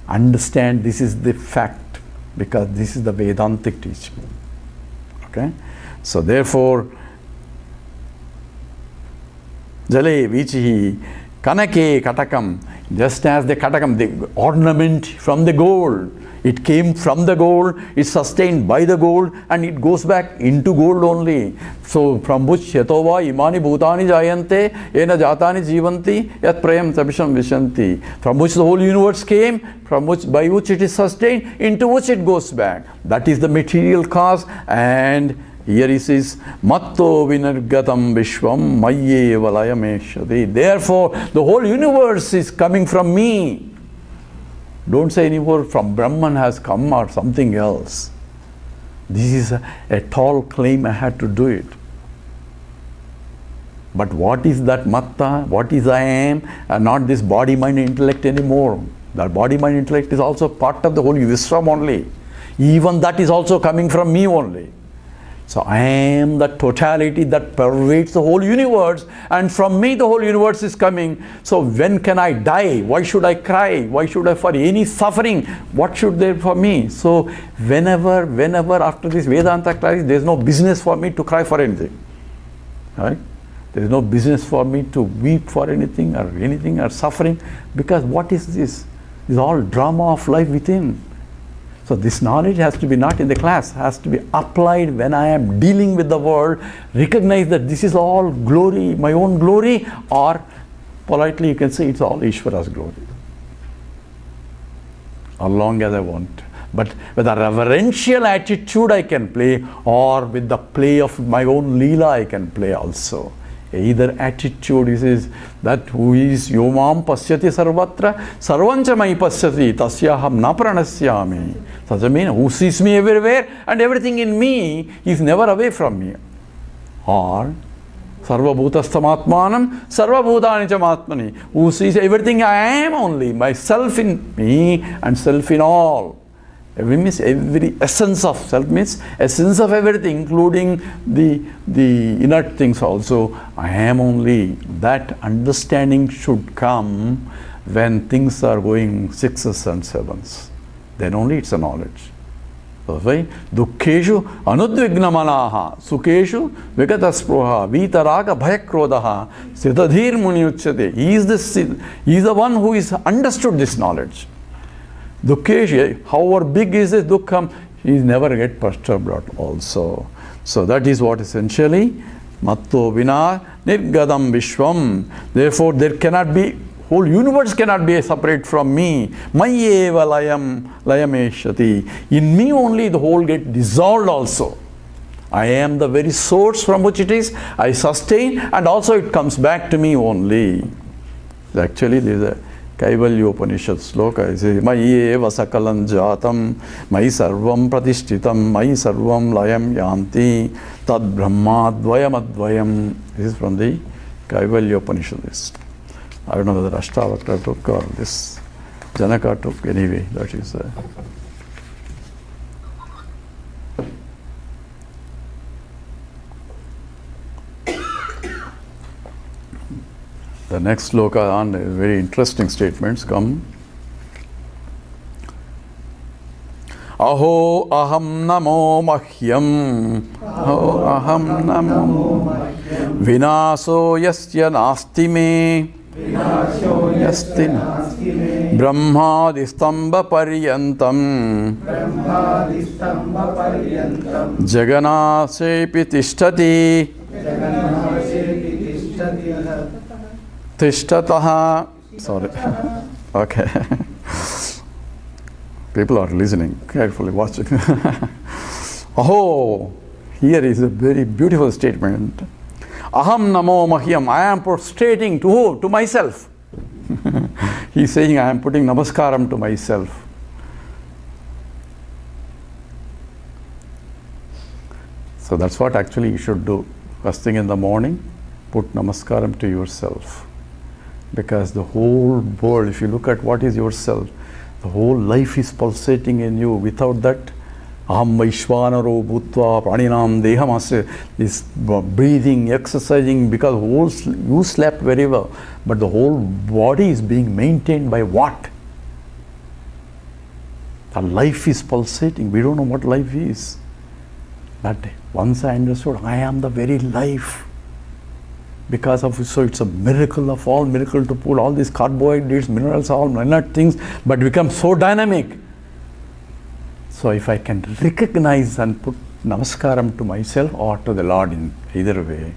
understand this is the fact, because this is the Vedantic teaching. Okay? So therefore, Jale Vichihi Kanake Katakam, just as the Katakam, the ornament from the gold, it came from the gold, it's sustained by the gold, and it goes back into gold only. So from which Yatova Imani Bhutani Jayante, Ena Jatani Jivanti, Yat Prayam Tabisham Vishanti. From which the whole universe came, from which by which it is sustained, into which it goes back. That is the material cause, and here he says, Matto vinargatam vishvam mayye valayameshati. Therefore, the whole universe is coming from me. Don't say anymore from Brahman has come or something else. This is a tall claim, I had to do it. But what is that matta? What is I am? And not this body, mind, intellect anymore. That body, mind, intellect is also part of the whole Vishram only. Even that is also coming from me only. So I am the totality that pervades the whole universe, and from me the whole universe is coming. So when can I die? Why should I cry? Why should I for any suffering? What should there for me? So whenever after this Vedanta class, there is no business for me to cry for anything. Right? There is no business for me to weep for anything or suffering, because what is this? This is all drama of life within. So this knowledge has to be not in the class, has to be applied when I am dealing with the world. Recognize that this is all glory, my own glory, or politely you can say it's all Ishvara's glory. As long as I want. But with a reverential attitude I can play, or with the play of my own Leela I can play also. Either attitude is that who is yomam pasyati sarvatra sarvancha mai pasyati tasyaham na pranasyami. Such a mean who sees me everywhere and everything in me is never away from me. Or sarvabhutastamatmanam sarvabhutani chamatmani, who sees everything I am only, myself in me and self in all. Every essence of self means essence of everything, including the inert things also. I am only. That understanding should come when things are going 6s and 7s. Then only it's a knowledge. That's why dukkeshu anudvignamanaha sukeshu vigataspruha vitaraga bhayakrodaha sitadhir muni uchyate. He is the one who is understood this knowledge. Dukkesha, however big is this dukkham, he is never get perturbed at also. So that is what essentially matto vina nirgadam vishwam. Therefore there cannot be, whole universe cannot be separate from me. Mayeva layameshati. In me only the whole get dissolved also. I am the very source from which it is, I sustain, and also it comes back to me only. Actually there is a Kaivalya Upanishad sloka, it says, Mayi eva sakalam jatam, Mayi sarvam pratishtitam, Mayi sarvam layam yanti, Tad brahma dvayam advayam. This is from the Kaivalya Upanishad. I don't know whether Astavakra took or this Janaka took. Anyway, that is the next sloka on very interesting statements come. Aho aham namo mahyam, aho aham namo mahyam, vinaso yasya nasti me, yasti brahmadistamba paryantam, jaganasepi tishtati, tishtataha. Sorry. Okay. People are listening, carefully watching. Aho, here is a very beautiful statement. Aham namo mahyam. I am prostrating to who? To myself. He is saying I am putting namaskaram to myself. So that's what actually you should do. First thing in the morning, put namaskaram to yourself. Because the whole world, if you look at what is yourself, the whole life is pulsating in you. Without that, aham vaishvanaro bhutva praninam dehamasya, this breathing, exercising, because you slept very well, but the whole body is being maintained by what? The life is pulsating. We don't know what life is. But once I understood, I am the very life. Because of so it's a miracle of all miracle to pull all these carbohydrates, minerals, all minute things, but become so dynamic. So if I can recognize and put namaskaram to myself or to the Lord in either way,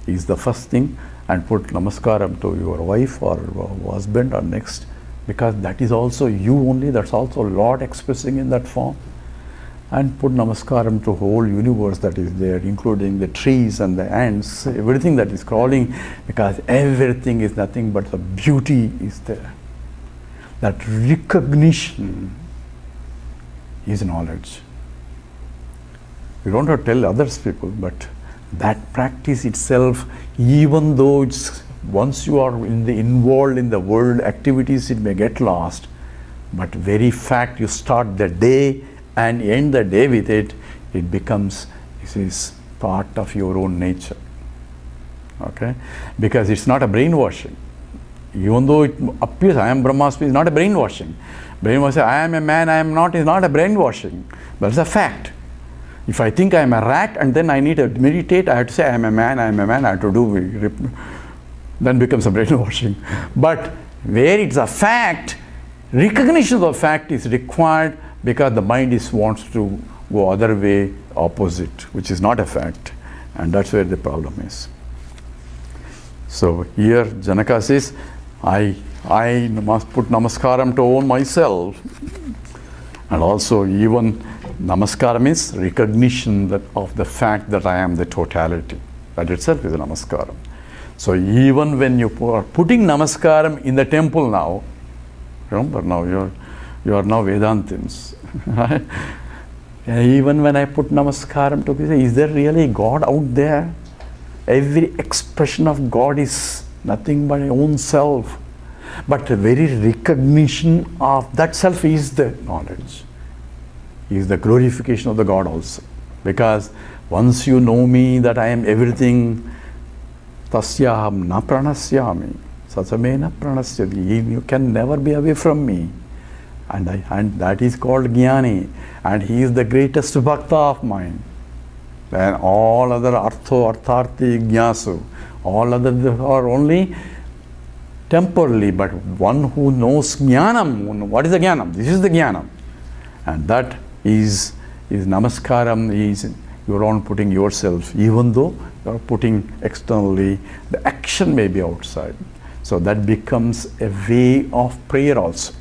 is the first thing, and put namaskaram to your wife or husband or next, because that is also you only, that's also Lord expressing in that form. And put namaskaram to whole universe that is there, including the trees and the ants, everything that is crawling, because everything is nothing but the beauty is there. That recognition is knowledge. You don't have to tell others people, but that practice itself, even though it's once you are involved in the world activities, it may get lost, but very fact you start the day and end the day with it, it becomes, this is part of your own nature. Okay? Because it's not a brainwashing. Even though it appears I am Brahmasmi, it's not a brainwashing. Brainwashing, I am a man, I am not, is not a brainwashing. But it's a fact. If I think I am a rat and then I need to meditate, I have to say I am a man, I am a man, I have to do, then becomes a brainwashing. But where it's a fact, recognition of the fact is required, because the mind wants to go other way, opposite, which is not a fact, and that's where the problem is. So here Janaka says, I must put namaskaram to own myself, and also even namaskaram is recognition of the fact that I am the totality. That itself is a namaskaram. So even when you are putting namaskaram in the temple now, remember now you are now Vedantins. Right? Even when I put namaskaram to people, is there really God out there? Every expression of God is nothing but my own self. But the very recognition of that self is the knowledge, is the glorification of the God also. Because once you know me that I am everything, tasyaham na pranasyami, sasamena pranasyati, you can never be away from me. And that is called Jnani, and he is the greatest bhakta of mine. And all other artharthi, jnasu, all other are only temporarily, but one who knows jnanam, what is the jnanam? This is the jnanam. And that is namaskaram, is your own putting yourself, even though you are putting externally, the action may be outside. So that becomes a way of prayer also.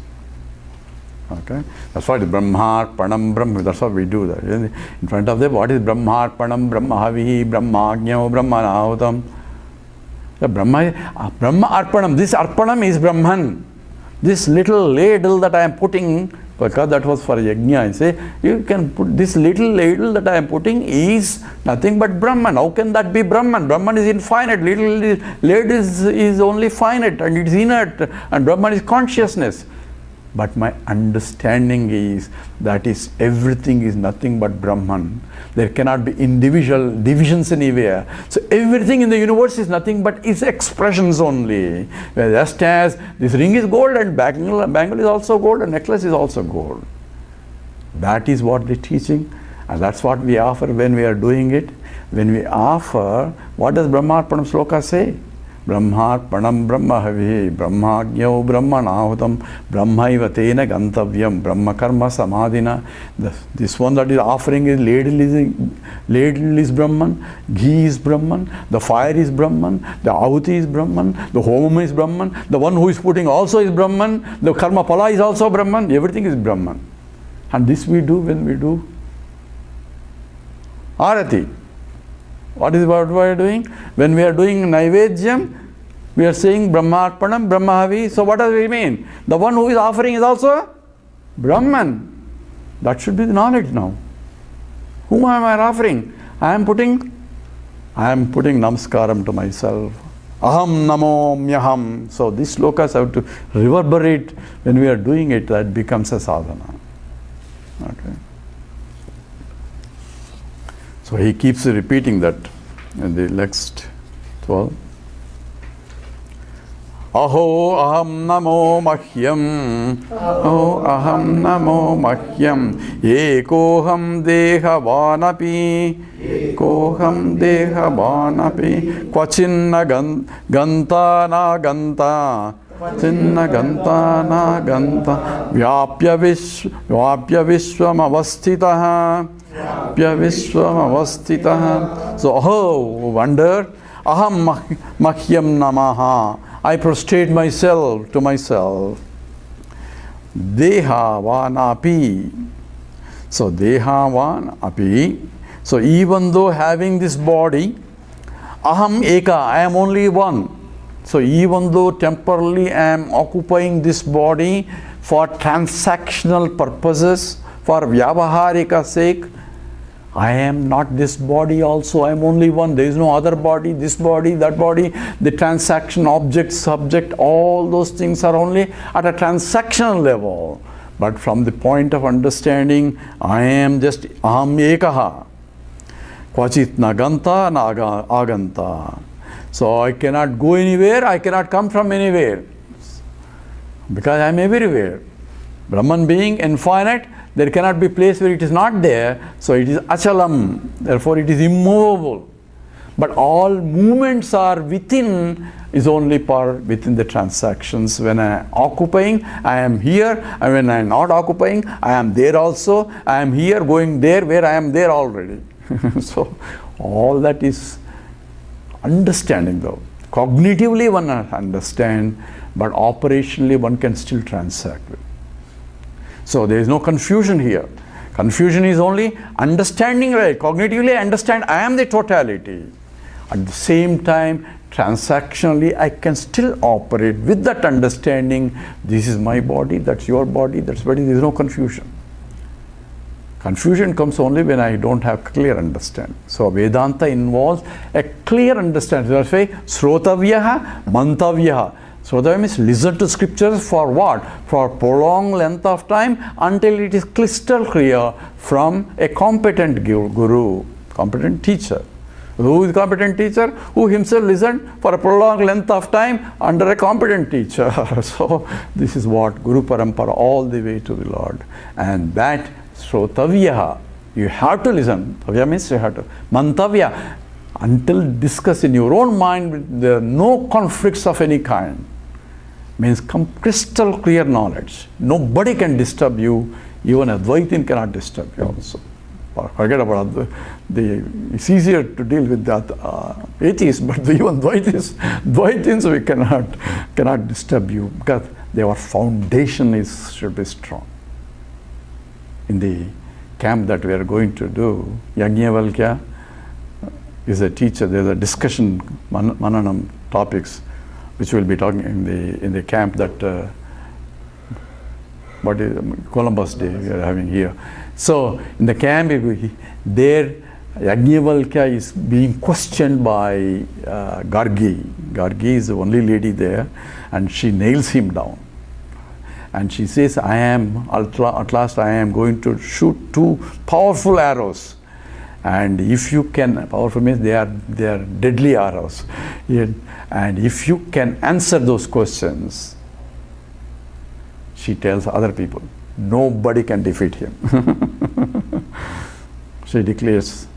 Okay, that's why Brahmarpanam Brahma, that's what we do that. In front of them, what is Brahmarpanam, Brahmahavihi, Brahmagnyam, Brahmanahutam? The Brahma Arpanam, this Arpanam is Brahman. This little ladle that I am putting, because that was for yajna, I say, you can put this little ladle that I am putting is nothing but Brahman. How can that be Brahman? Brahman is infinite, little ladle is only finite and it is inert, and Brahman is consciousness. But my understanding is that is everything is nothing but Brahman. There cannot be individual divisions anywhere. So everything in the universe is nothing but its expressions only. Just as this ring is gold and bangle is also gold and necklace is also gold. That is what the teaching, and that's what we offer when we are doing it. When we offer, what does Brahmarpanam sloka say? Brahmarpanam Brahmahavihi Brahmagnyau Brahmanahutam Brahmaiva tena gantavyam Brahma karma samadhina. This one that is offering is ladle is Brahman, ghee is Brahman, the fire is Brahman, the ahuti is Brahman, the homam is Brahman, the one who is putting also is Brahman, the karma pala is also Brahman, everything is Brahman. And this we do when we do Arati. What is what we are doing? When we are doing Naivedyam, we are saying Brahmarpanam, Brahmahavi. So what does it mean? The one who is offering is also Brahman. That should be the knowledge now. Whom am I offering? I am putting namaskaram to myself. Aham namo myaham. So these slokas have to reverberate when we are doing it. That becomes a sadhana. Okay. So he keeps repeating that in the next 12. Aho aham namo mahyam, aho aham namo mahyam, ekoham dehavanapi, ekoham dehavanapi, kvachinna ganta na ganta, chinna ganta na ganta, vyapya vishvam avasthitaha, so, oh, wonder, aham mahyam namaha, I prostrate myself to myself. Dehavanapi. So, dehavanapi. So, even though having this body, aham eka, I am only one. So, even though temporarily I am occupying this body for transactional purposes, for vyavaharika sake, I am not this body also, I am only one. There is no other body, this body, that body, the transaction, object, subject, all those things are only at a transactional level. But from the point of understanding, I am just aham ekaha. Kvachit naganta aganta. So I cannot go anywhere, I cannot come from anywhere. Because I am everywhere. Brahman being infinite, there cannot be a place where it is not there, so it is achalam, therefore it is immovable. But all movements are within, is only within the transactions. When I am occupying, I am here, and when I am not occupying, I am there also. I am here, going there, where I am there already. So all that is understanding though. Cognitively one understand, but operationally one can still transact with. So there is no confusion here. Confusion is only understanding, right? Cognitively I understand I am the totality. At the same time, transactionally, I can still operate with that understanding. This is my body, that's your body, that's body. There is no confusion. Confusion comes only when I don't have clear understanding. So Vedanta involves a clear understanding. That's why Srotavyaha, Mantavyaha. Srotavya means listen to scriptures for what? For prolonged length of time until it is crystal clear from a competent guru, competent teacher. Who is a competent teacher? Who himself listened for a prolonged length of time under a competent teacher. So this is what Guru Parampara all the way to the Lord. And that Srotavyaha, you have to listen. Tavya means you have to. Mantavya, until discuss in your own mind, there are no conflicts of any kind. Means crystal clear knowledge. Nobody can disturb you. Even Advaitin cannot disturb you also. Forget about it's easier to deal with that atheists, but even Dvaitins we cannot disturb you because their foundation should be strong. In the camp that we are going to do, Yajnavalkya is a teacher. There's a discussion, Mananam topics, which we'll be talking in the camp that what is Columbus Day we are having here. So in the camp, there Yajnavalkya is being questioned by Gargi. Gargi is the only lady there, and she nails him down. And she says, at last I am going to shoot 2 powerful arrows. And if you can, powerful means they are deadly arrows. And if you can answer those questions, she tells other people, nobody can defeat him. She declares,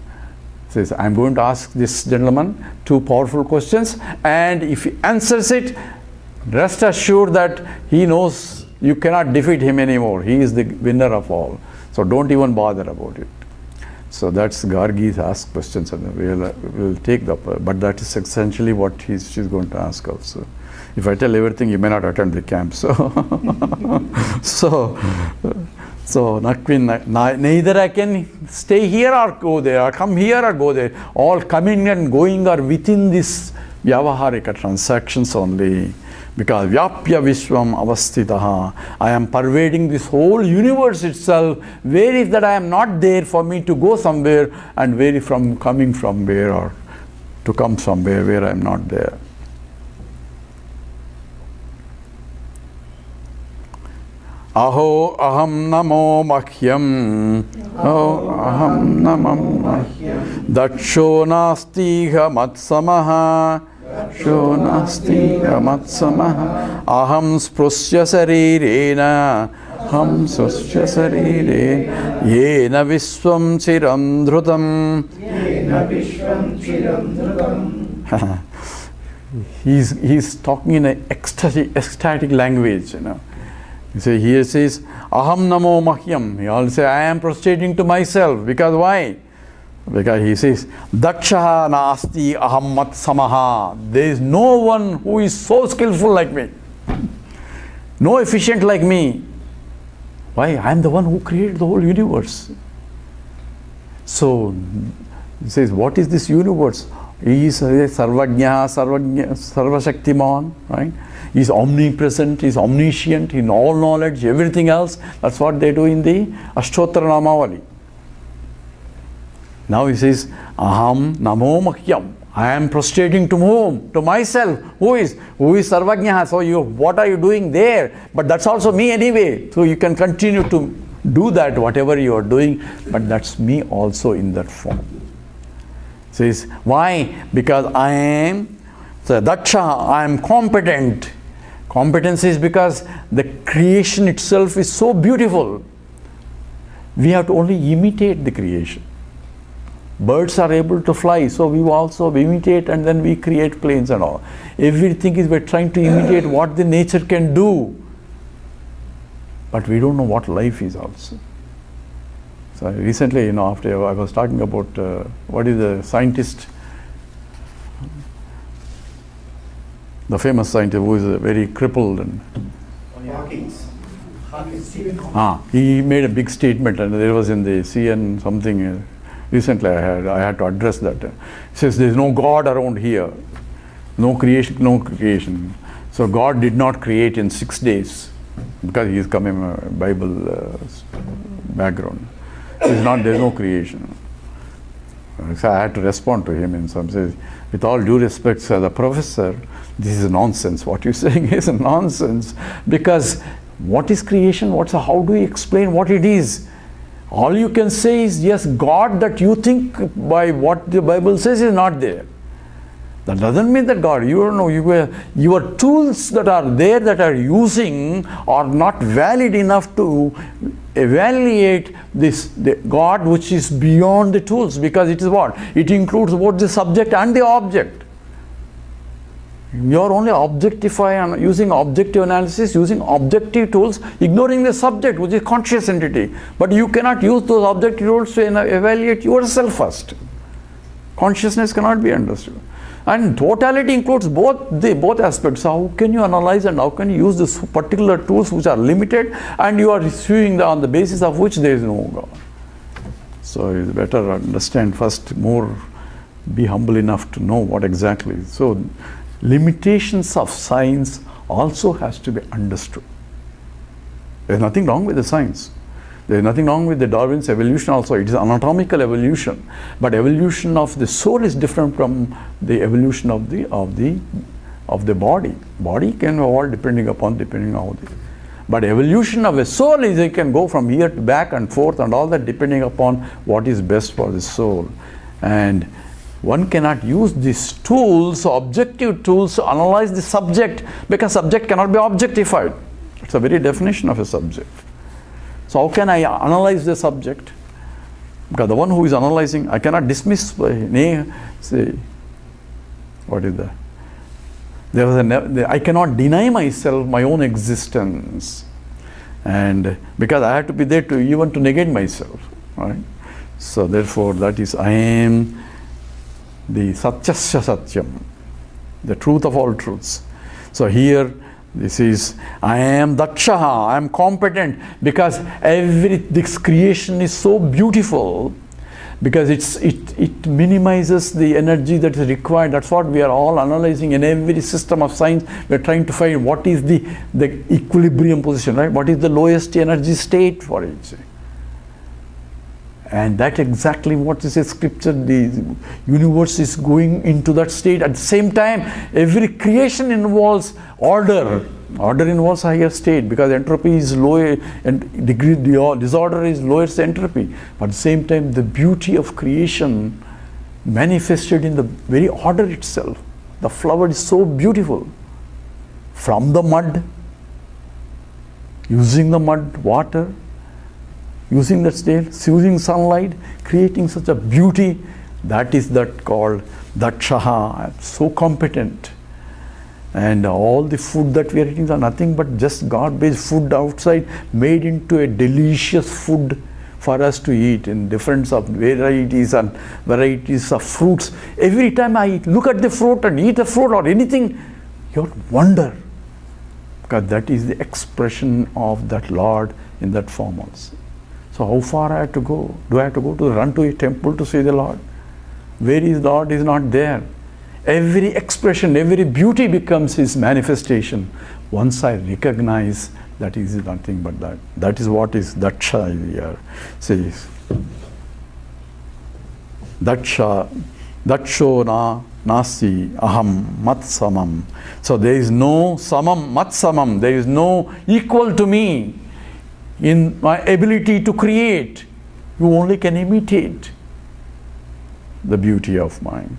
says, I'm going to ask this gentleman 2 powerful questions, and if he answers it, rest assured that he knows you cannot defeat him anymore. He is the winner of all. So don't even bother about it. So that's Gargi's ask questions, and we'll take the, but that is essentially what she's going to ask also. If I tell everything, you may not attend the camp. So, neither I can stay here or go there, or come here or go there. All coming and going are within this Vyavaharika transactions only. Because Vyapya Vishwam Avastitaha, I am pervading this whole universe itself. Where is that I am not there for me to go somewhere, and where from coming from where, or to come somewhere where I am not there. Aho aham namo mahyam, aho aham namo mahyam, daksho nastiha matsamaha, daksho nastiha matsamaha, aham sprusya sarirena, aham sprusya sarirena, yena vishwam chiram dhrutam, yena vishwam chiram dhrutam. He's talking in an ecstatic language, you know. So here says, aham namo mahyam. He also says, I am prostrating to myself. Because why? Because he says, dakshaha nasti aham mat samaha. There is no one who is so skillful like me. No efficient like me. Why? I am the one who created the whole universe. So he says, what is this universe? He is sarvajna, sarvashaktiman, right? He is omnipresent, he is omniscient in all knowledge, everything else. That's what they do in the Ashtottara Namavali. Now he says, aham namo mahyam. I am prostrating to whom? To myself. Who is sarvajna? So what are you doing there? But that's also me anyway. So you can continue to do that, whatever you are doing, but that's me also in that form. Says, why? Because I am, so daksha, I am competent. Competence is because the creation itself is so beautiful. We have to only imitate the creation. Birds are able to fly, so we also imitate, and then we create planes and all. Everything is we're trying to imitate what the nature can do. But we don't know what life is also. So recently, after I was talking about what is the scientist, the famous scientist who is very crippled, and Stephen he made a big statement, and there was in the CN something Recently I had to address that. He says there is no God around here. No creation, no creation. So God did not create in 6 days, because he is coming from a Bible background. There is no creation. So I had to respond to him in some sense. With all due respect, sir, the professor, this is nonsense. What you're saying is nonsense. Because what is creation? How do you explain what it is? All you can say is, yes, God that you think by what the Bible says is not there. That doesn't mean that God, your tools that are there that are using are not valid enough to evaluate the God which is beyond the tools, because it is what? It includes both the subject and the object. You are only objectifying, using objective analysis, using objective tools, ignoring the subject, which is conscious entity. But you cannot use those objective tools to evaluate yourself first. Consciousness cannot be understood. And totality includes both aspects. How can you analyze and how can you use these particular tools which are limited, and you are reviewing on the basis of which there is no God? So it's better understand first, more be humble enough to know what exactly. So limitations of science also has to be understood. There is nothing wrong with the science. There is nothing wrong with the Darwin's evolution also. It is anatomical evolution. But evolution of the soul is different from the evolution of the body. Body can evolve depending on how the. But evolution of a soul is, it can go from here to back and forth and all that, depending upon what is best for the soul. And one cannot use these tools, objective tools, to analyze the subject, because subject cannot be objectified. It's the very definition of a subject. So how can I analyze the subject? Because the one who is analyzing, I cannot dismiss, say, what is that? I cannot deny myself my own existence, and because I have to be there to even to negate myself, right? So therefore, that is, I am the Satyasya Satyam, the truth of all truths. So here, this is, I am Dakshaha, I am competent, because this creation is so beautiful, because it minimizes the energy that is required. That's what we are all analyzing in every system of science. We are trying to find what is the equilibrium position, right? What is the lowest energy state for it. And that's exactly what is a scripture. The universe is going into that state. At the same time, every creation involves order. Order involves higher state, because entropy is lower and disorder is lowest entropy. But at the same time, the beauty of creation manifested in the very order itself. The flower is so beautiful. From the mud, using the mud, water, using that state, using sunlight, creating such a beauty, that is that called Dakshaha. I am so competent. And all the food that we are eating are nothing but just God-based food outside, made into a delicious food for us to eat in different of varieties and varieties of fruits. Every time I look at the fruit and eat the fruit or anything, you wonder, because that is the expression of that Lord in that form also. So how far I have to go? Do I have to go to run to a temple to see the Lord? Where is Lord? Is not there. Every expression, every beauty becomes His manifestation. Once I recognize that is nothing but that. That is what is Daksha here says. Daksho na nasi aham mat samam. So there is no samam, mat samam. There is no equal to me in my ability to create. You only can imitate the beauty of mine.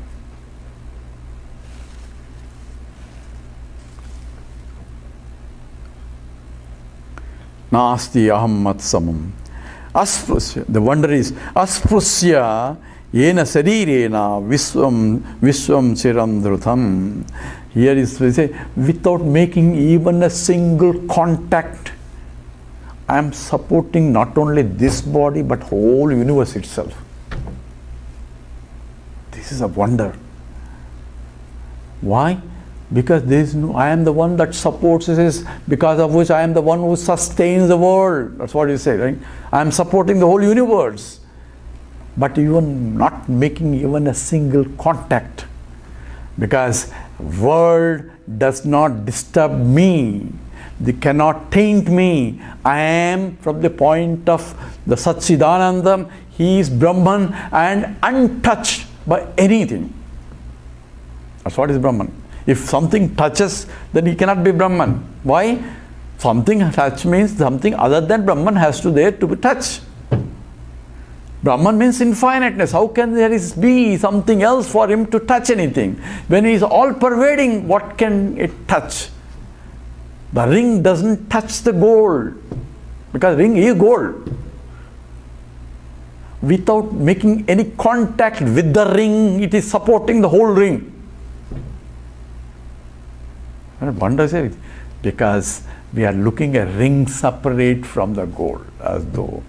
Nasti aham mat samam. Asprusya. The wonder is asprusya yena sarirena visvam chiram dhrutam. Here is we say, without making even a single contact, I am supporting not only this body but whole universe itself. This is a wonder. Why? Because there is no, I am the one that supports this, because of which I am the one who sustains the world. That's what you say, right? I am supporting the whole universe. but even not making even a single contact, because world does not disturb me, they cannot taint me. I am from the point of the Satchidanandam, he is Brahman and untouched by anything. That's what is Brahman. If something touches, then he cannot be Brahman. Why? Something touch means something other than Brahman has to there to be touched. Brahman means infiniteness. How can there be something else for him to touch anything? When he is all pervading, what can it touch? The ring doesn't touch the gold, because ring is gold. Without making any contact with the ring, it is supporting the whole ring. One does it because we are looking at ring separate from the gold, as though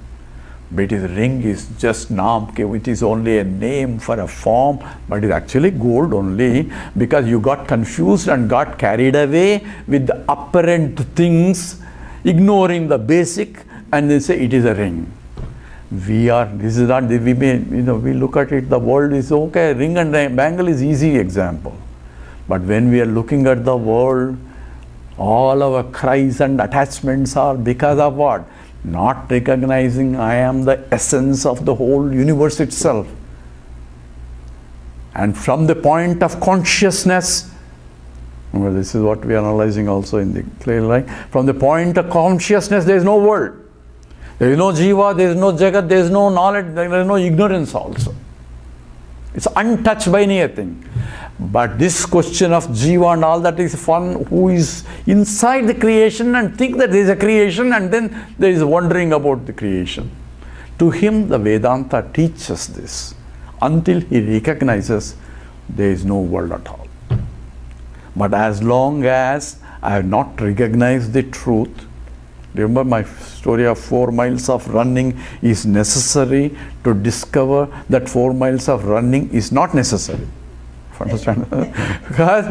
but his ring is just naam, it is only a name for a form, but it is actually gold only, because you got confused and got carried away with the apparent things, ignoring the basic, and then say it is a ring. This is not, we look at it, the world is okay, ring and bangle is easy example. But when we are looking at the world, all our cries and attachments are because of what? Not recognizing I am the essence of the whole universe itself. And from the point of consciousness, this is what we are analyzing also in the clear light, from the point of consciousness there is no world. There is no jiva, there is no jagat, there is no knowledge, there is no ignorance also. It's untouched by anything. But this question of jiva and all that is fun, who is inside the creation and think that there is a creation, and then there is wondering about the creation. To him the Vedanta teaches this until he recognizes there is no world at all. But as long as I have not recognized the truth, remember my story of 4 miles of running is necessary to discover that 4 miles of running is not necessary. Understand? Because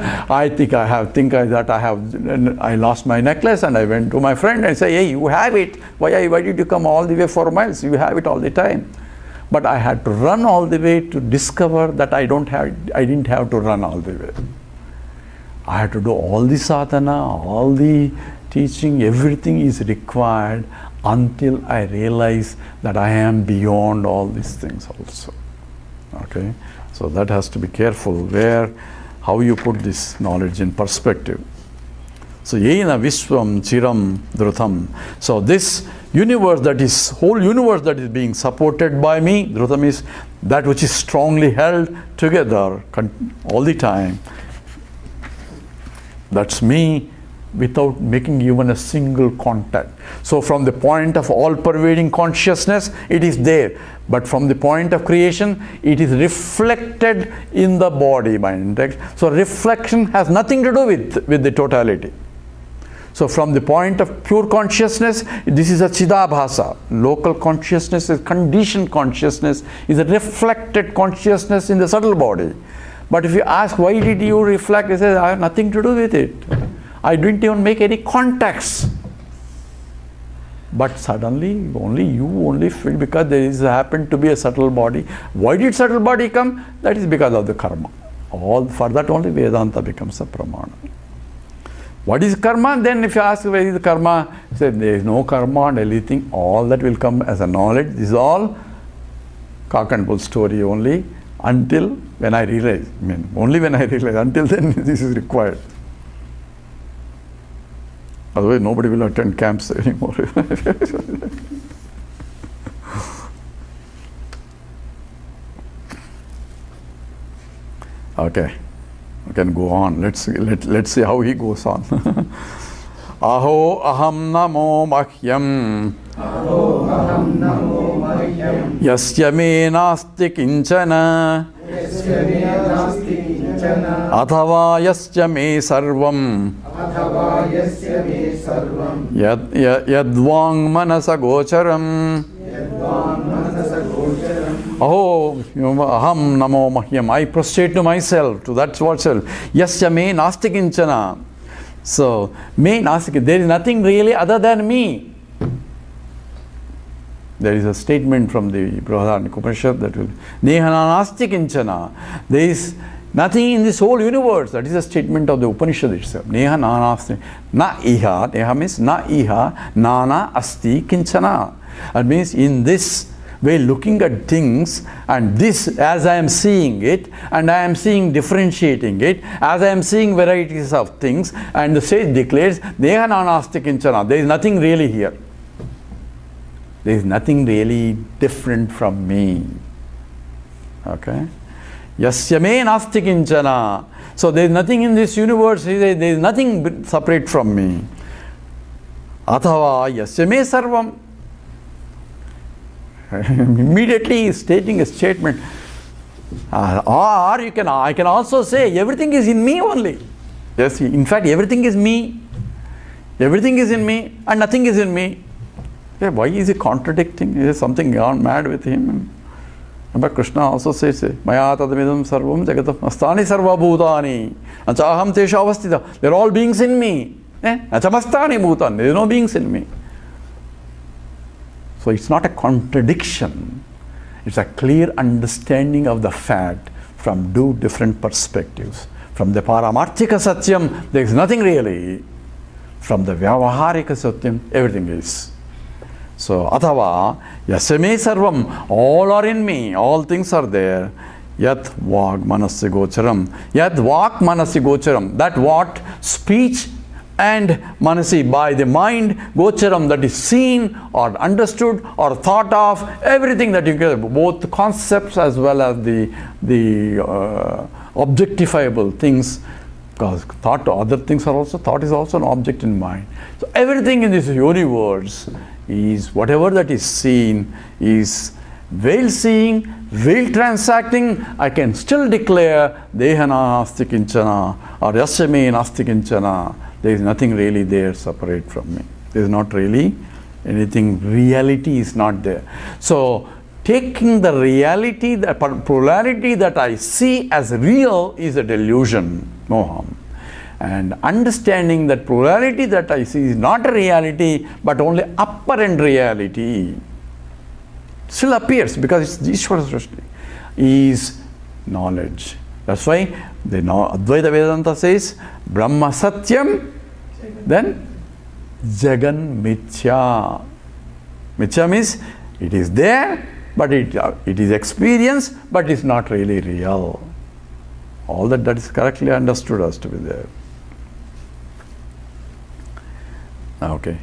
I lost my necklace and I went to my friend and say, hey, you have it. Why did you come all the way 4 miles? You have it all the time. But I had to run all the way to discover that I didn't have to run all the way. I had to do all the sadhana, all the teaching, everything is required until I realize that I am beyond all these things also. Okay? So that has to be careful how you put this knowledge in perspective. So yena vishvam chiram dhrutam. So this universe, whole universe that is being supported by me, dhrutam is that which is strongly held together all the time. That's me, without making even a single contact. So from the point of all-pervading consciousness, it is there. But from the point of creation, it is reflected in the body, mind, intellect. So reflection has nothing to do with the totality. So from the point of pure consciousness, this is a chidabhasa. Local consciousness is conditioned consciousness, is a reflected consciousness in the subtle body. But if you ask, why did you reflect? He says, I have nothing to do with it. I didn't even make any contacts. But suddenly, you feel, because there happened to be a subtle body. Why did subtle body come? That is because of the karma. For that only Vedanta becomes a pramana. What is karma? Then if you ask where is the karma, say there is no karma and anything. All that will come as a knowledge. This is all cock and bull story only until when I realize. Only when I realize. Until then this is required. Otherwise, nobody will attend camps anymore. Okay, we can go on. Let's see how he goes on. Aho aham namo mahyam. Aho aham namo mahyam. Yasya me nasti kinchana. Yasya me nasti kinchana. Athava yasya me sarvam. Athava yasya me sarvam. Yadvang manasa gocharam. Yadvang manasa gocharam. Oh, aham namo mahyam. I prostrate to myself, to that what self. Yasya me nasti kinchana. So, me nasti, there is nothing really other than me. There is a statement from the Prostrating Upanishad that will Neha nanasti kinchana. There is nothing in this whole universe. That is a statement of the Upanishad itself. Neha nanasti. Na iha. Neha means na iha. Nana asti kinchana. That means in this way, looking at things, and this as I am seeing it, and I am seeing differentiating it, as I am seeing varieties of things, and the sage declares, Neha nanasti kinchana. There is nothing really here. There is nothing really different from me. Okay? Yasya me nasti kinchana. So there is nothing in this universe, there is nothing separate from me. Athava yasya me sarvam. Immediately he is stating a statement. Or I can also say everything is in me only. Yes, in fact everything is me. Everything is in me and nothing is in me. Yeah, why is he contradicting? Is something gone mad with him? But Krishna also says, Maya tadamidam sarvam jagatam astani sarva bhutani achaham tesha avastita. They are all beings in me. Achamastani bhutani. There is no beings in me. So it's not a contradiction. It's a clear understanding of the fact from two different perspectives. From the Paramarthika Satyam, there is nothing really. From the Vyavaharika Satyam, everything is. So, Athava, Yasame Sarvam, all are in me, all things are there. Yat Vag Manasya Gocharam. Yat Vak Manasya Gocharam. That what? Speech and manasi, by the mind, gocharam, that is seen or understood or thought of, everything that you get, both concepts as well as the objectifiable things, because thought, other things are also, thought is also an object in mind. So everything in this universe is, whatever that is seen is while seeing, while transacting, I can still declare Dehana asti kinchana or Yasame nasti kinchana. There is nothing really there separate from me. There is not really anything, reality is not there. So, taking the reality, the polarity that I see as real is a delusion, no harm. And understanding that polarity that I see is not a reality, but only apparent reality, still appears because it's Ishvara Srishti, is knowledge. That's why the Advaita Vedanta says, Brahma Satyam, then Jagan Mithya. Mithya means it is there, but it is experience, but it's not really real. All that is correctly understood has to be there. Okay.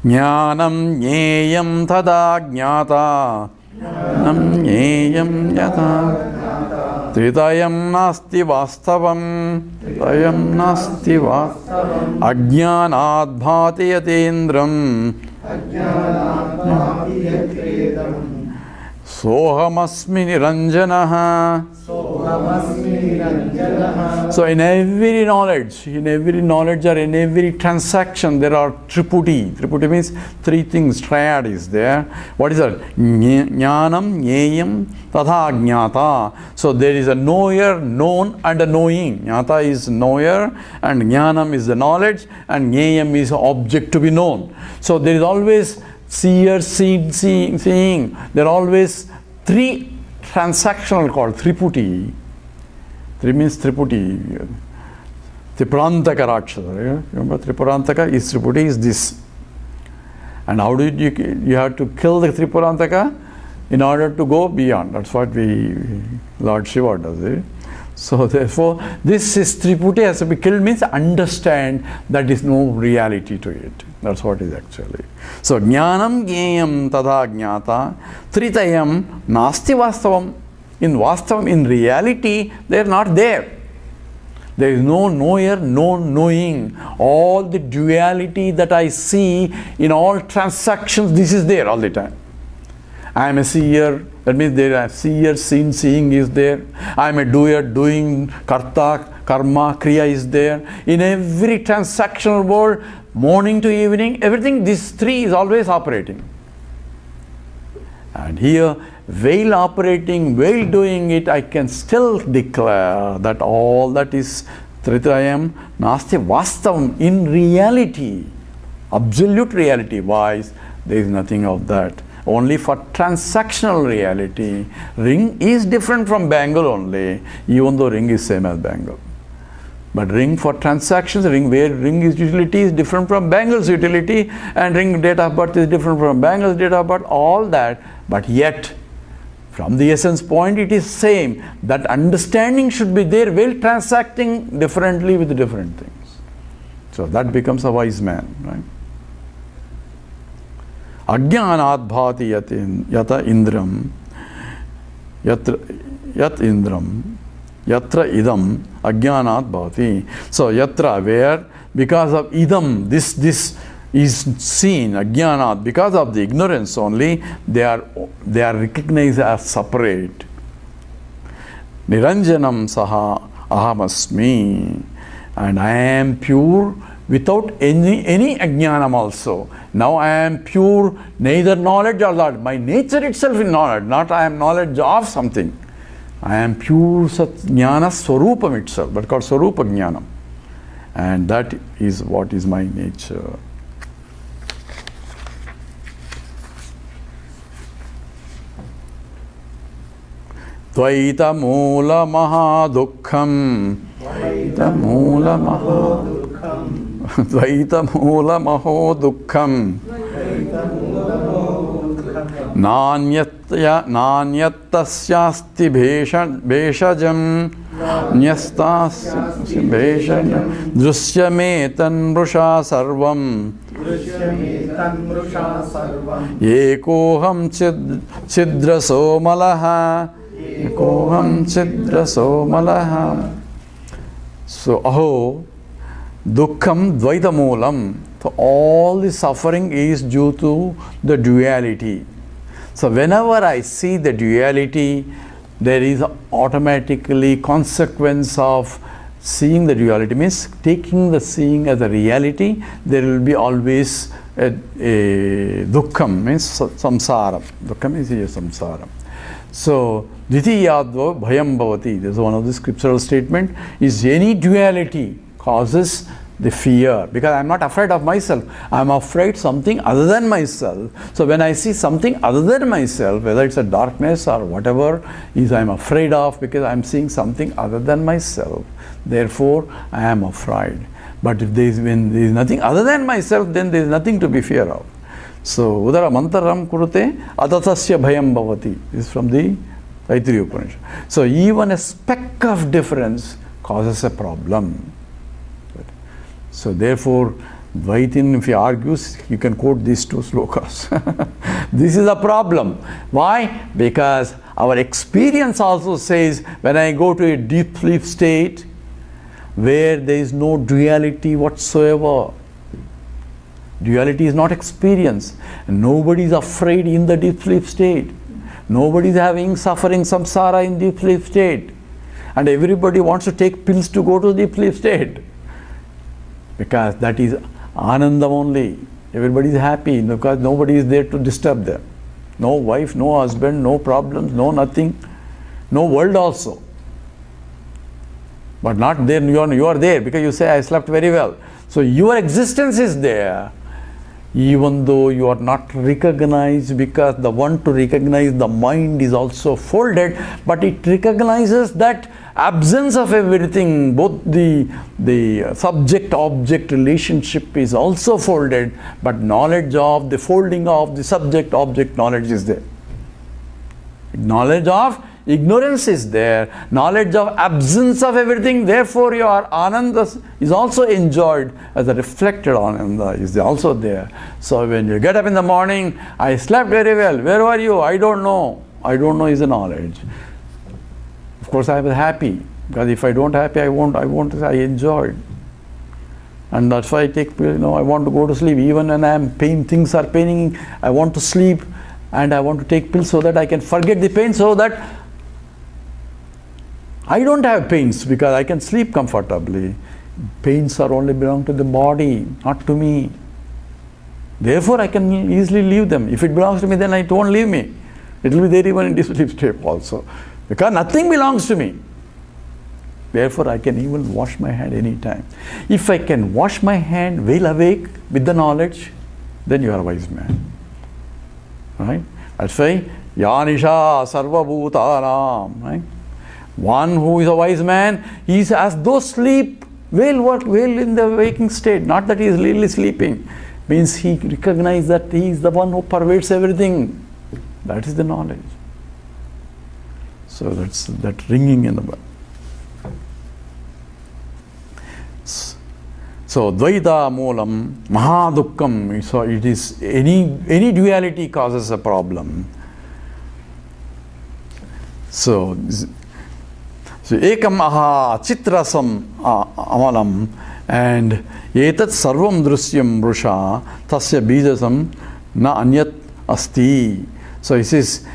Jnanam jneyam tada jnata jnanam jneyam yata tritayam nasti vastavam tritayam nasti vastavam ajnanad bhati yatendram sohamasmi niranjanaha. So in every knowledge or in every transaction there are triputi. Triputi means three things, triad is there. What is that? Jnanam, jneyam, tatha jnata. So there is a knower, known and a knowing. Jnata is knower and jnanam is the knowledge and jneyam is object to be known. So there is always seer, seeing. There are always three transactional called triputi. Three means triputi. Tripurantaka Rakshasa. Remember Tripurantaka is triputi is this. And how did you have to kill the Tripurantaka in order to go beyond. That's what Lord Shiva does it. So therefore this is triputi has to be killed means understand that is no reality to it. That's what is actually. So jnanam jneyam tadha jnata tritayam nasti vastavam. In vastavam, in reality, they are not there. There is no knower, no knowing. All the duality that I see in all transactions, this is there all the time. I am a seer, that means there are seer, seeing is there. I am a doer, doing, karta, karma, kriya is there. In every transactional world, morning to evening, everything, these three is always operating. And here, while operating, while doing it, I can still declare that all that is Tritayam Nasti Vastavam in reality, absolute reality wise, there is nothing of that. only for transactional reality. Ring is different from bangle only, even though ring is same as bangle. But ring for transactions, where ring is utility is different from bangle's utility, and ring date of birth is different from bangle's date of birth, all that. But yet, from the essence point, it is same. That understanding should be there while transacting differently with different things. So that becomes a wise man, right? Ajnanat bhati yata indram, yat indram, yatra idam, ajnanat bhati. So yatra, where, because of idam, this is seen, ajnanat, because of the ignorance only, they are recognized as separate. Niranjanam saha ahamasmi, and I am pure without any ajnanam also. Now I am pure, neither knowledge or that. My nature itself is knowledge, not I am knowledge of something. I am pure sat jnana swarupam itself, but called swarupa jnanam. And that is what is my nature. Dvaita moola mahadukham, Dvaita moola mahadukham, Dvaita moola mahadukham, Nanyattasyasti bheshajam, Nyastasyasti bheshajam, Drusyametan mrusha sarvam, Ekoham chidraso malaha, Ekoham chidraso malaha. So, aho, dukkham dvaita moolam. So, all the suffering is due to the duality. So, whenever I see the duality, there is automatically consequence of seeing the duality, means taking the seeing as a reality. There will be always a dukkham, means samsara. Dukkham is here samsara. So, dvitiyadva bhayam bhavati, this is one of the scriptural statement, is any duality causes the fear, because I am not afraid of myself, I am afraid something other than myself. So when I see something other than myself, whether it's a darkness or whatever is I am afraid of, because I am seeing something other than myself, therefore I am afraid. But if when there is nothing other than myself, then there is nothing to be fear of. So udara mantaram kurute adatasya bhayam bhavati, this is from the Taittiriya Upanishad. So even a speck of difference causes a problem. So therefore, Dvaitin, if he argues, you can quote these two slokas. This is a problem. Why? Because our experience also says, when I go to a deep sleep state, where there is no duality whatsoever, duality is not experienced. Nobody is afraid in the deep sleep state. Nobody is having suffering samsara in deep sleep state. And everybody wants to take pills to go to deep sleep state. Because that is ananda only. Everybody is happy because nobody is there to disturb them. No wife, no husband, no problems, no nothing, no world also. But not there, you are there because you say, I slept very well. So your existence is there, even though you are not recognized, because the one to recognize the mind is also folded, but it recognizes that absence of everything, both the subject-object relationship is also folded, but knowledge of the folding of the subject-object knowledge is there. Knowledge of ignorance is there, knowledge of absence of everything, therefore your ananda is also enjoyed as a reflected ananda is also there. So when you get up in the morning, I slept very well, where were you? I don't know. I don't know is a knowledge. Of course I was happy, because if I don't happy, I enjoyed. And that's why I take, I want to go to sleep, even when I am pain, things are paining, I want to sleep, and I want to take pills so that I can forget the pain, so that I don't have pains, because I can sleep comfortably. Pains are only belong to the body, not to me. Therefore I can easily leave them. If it belongs to me, then it won't leave me. It will be there even in this sleep state also. Because nothing belongs to me. Therefore I can even wash my hand anytime. If I can wash my hand while awake with the knowledge, then you are a wise man. Right? That's why Yanisha Sarva Bhutanam. Right? One who is a wise man, he is as though sleep, well in the waking state. Not that he is really sleeping. Means he recognizes that he is the one who pervades everything. That is the knowledge. So that's that ringing in the bell. So Dvaita Moolam Mahadukkam. So it is any duality causes a problem. So Ekam Aha Chitrasam Amalam and Etat Sarvam Drusyam Brusha Tasya Bijasam Na Anyat Asti. So he says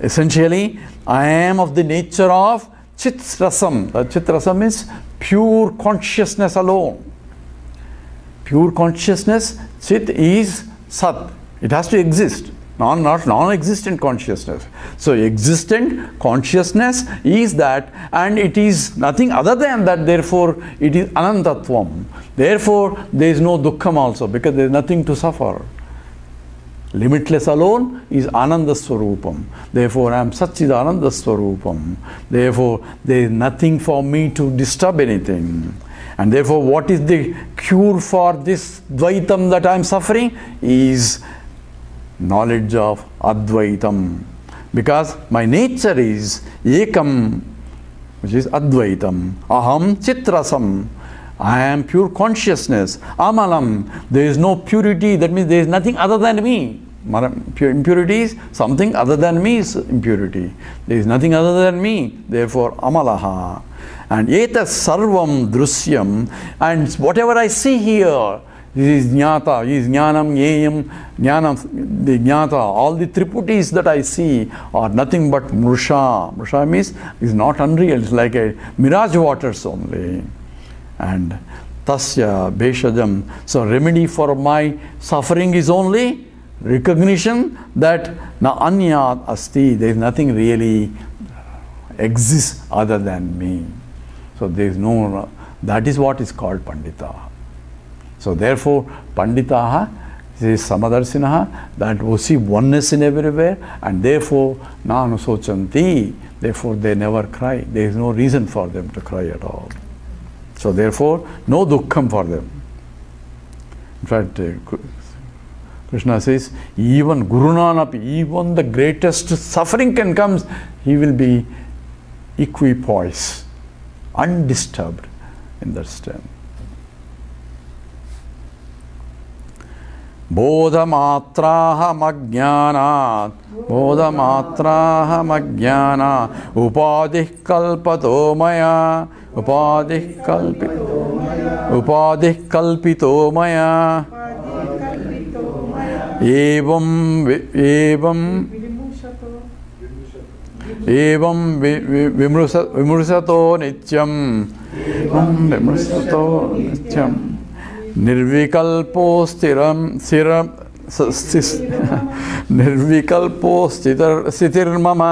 essentially, I am of the nature of Chitrasam. Chitrasam is pure consciousness alone. Pure consciousness, Chit is Sat. It has to exist. Not non-existent consciousness. So existent consciousness is that, and it is nothing other than that. Therefore, it is Anantatvam. Therefore, there is no dukkham also, because there is nothing to suffer. Limitless alone is Ananda Swarupam. Therefore, I am Satchidananda Swarupam. Therefore, there is nothing for me to disturb anything. And therefore, what is the cure for this Dvaitam that I am suffering? Is knowledge of Advaitam. Because my nature is Ekam, which is Advaitam. Aham Chitrasam. I am pure consciousness. Amalam. There is no purity. That means there is nothing other than me. Impurity is something other than me is impurity. There is nothing other than me. Therefore, Amalaha. And Eta Sarvam Drusyam. And whatever I see here, this is Jnata, this is Jnanam, Yeyam, Jnanam, the Jnata, all the Triputis that I see are nothing but Mrusha. Mrusha means is not unreal, it's like a mirage waters only. And Tasya Beshajam. So remedy for my suffering is only recognition that Na Anyat Asti, there is nothing really exists other than me. So there is no, that is what is called Pandita. So therefore, Panditaha is Samadarshinaha, that will see oneness in everywhere, and therefore, Na Anusochanti, therefore they never cry. There is no reason for them to cry at all. So therefore, no dukkham for them. In fact, Krishna says, even Gurunanapi, even the greatest suffering can come, he will be equipoised, undisturbed in that stand. Bodhamatraham ajnanat, bodhamatraham ajnana, upadih kalpato maya, upadih kalpito maya, evam vimrusato nityam, Nirvikalpo sitir mama.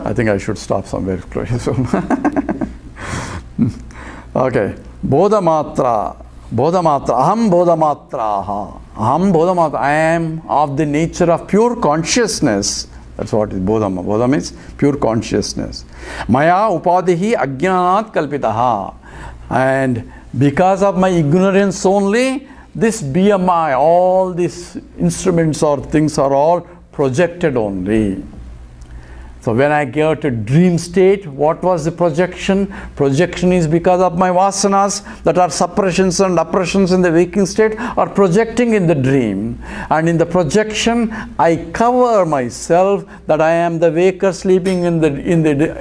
I think I should stop somewhere close. Okay. Bodhamatra. Aham bodhamatra. I am of the nature of pure consciousness. That's what is bodhama. Bodhama means pure consciousness. Maya upadihi ajnanat kalpitaha. And because of my ignorance only, this BMI, all these instruments or things are all projected only. So when I get to dream state, what was the projection? Projection is because of my vasanas that are suppressions and oppressions in the waking state are projecting in the dream. And in the projection, I cover myself that I am the waker sleeping in the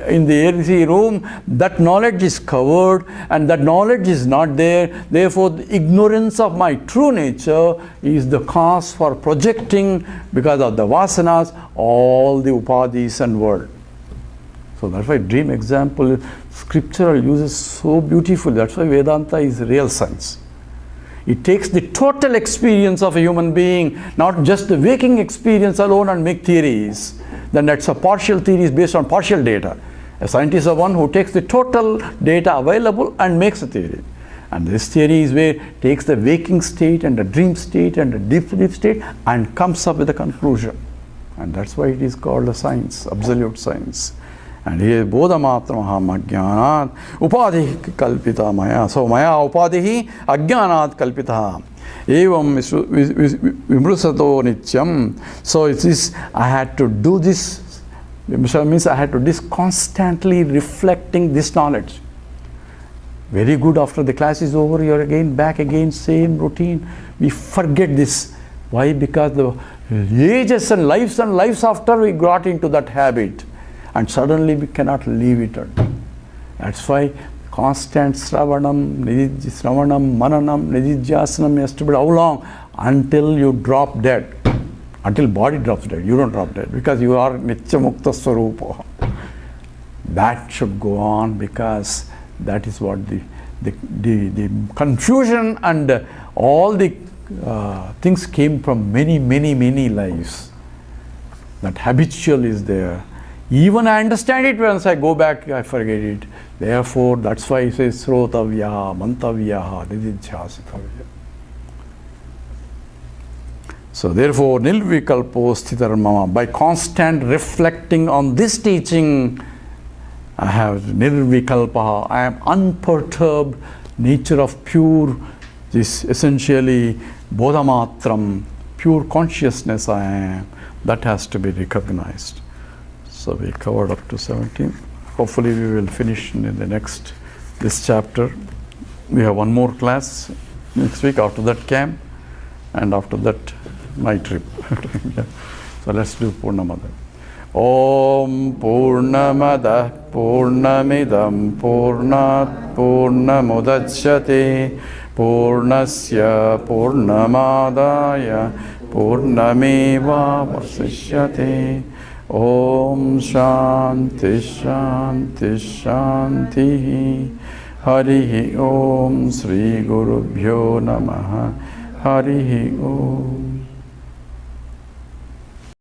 AC room. That knowledge is covered and that knowledge is not there. Therefore, the ignorance of my true nature is the cause for projecting because of the vasanas, all the upadhis and world. So that's why dream example, scriptural uses so beautiful. That's why Vedanta is real science. It takes the total experience of a human being, not just the waking experience alone and make theories. Then that's a partial theories based on partial data. A scientist is the one who takes the total data available and makes a theory. And this theory is where it takes the waking state and the dream state and the deep sleep state and comes up with a conclusion. And that's why it is called a science, absolute science. And here bodhamatramaham ajnanat upadhi kalpita maya. So maya upadhi ajnanat kalpita. Evam vimrusato nityam. So it is, I had to do this. Means I had to do this constantly reflecting this knowledge. Very good, after the class is over, you're again back again, same routine. We forget this. Why? Because the ages and lives after we got into that habit. And suddenly we cannot leave it. That's why constant Sravanam, Mananam, Nididhyasanam has to be how long? Until you drop dead. Until body drops dead. You don't drop dead because you are Nitya Mukta Swarupa. That should go on, because that is what the confusion and all the things came from many lives. That habitual is there. Even I understand it, once I go back, I forget it. Therefore, that's why he says Srotavyaha, Mantavyaha, Nididhyasitavyaha. So therefore, Nilvikalpo Sthitarmama, by constant reflecting on this teaching, I have Nirvikalpaha, I am unperturbed nature of pure, this essentially Bodhamatram, pure consciousness I am. That has to be recognized. So we covered up to 17. Hopefully we will finish in the next, this chapter. We have one more class next week, after that camp, and after that my trip. Yeah. So let's do Purnamada. Om Purnamada Purnamidam Purnat Purnamudachyate Purnasya Purnamadaya Purnameva Vasishyate. Om Shanti Shanti Shanti. Harihi Om Sri Gurubhyo Namaha. Harihi Om.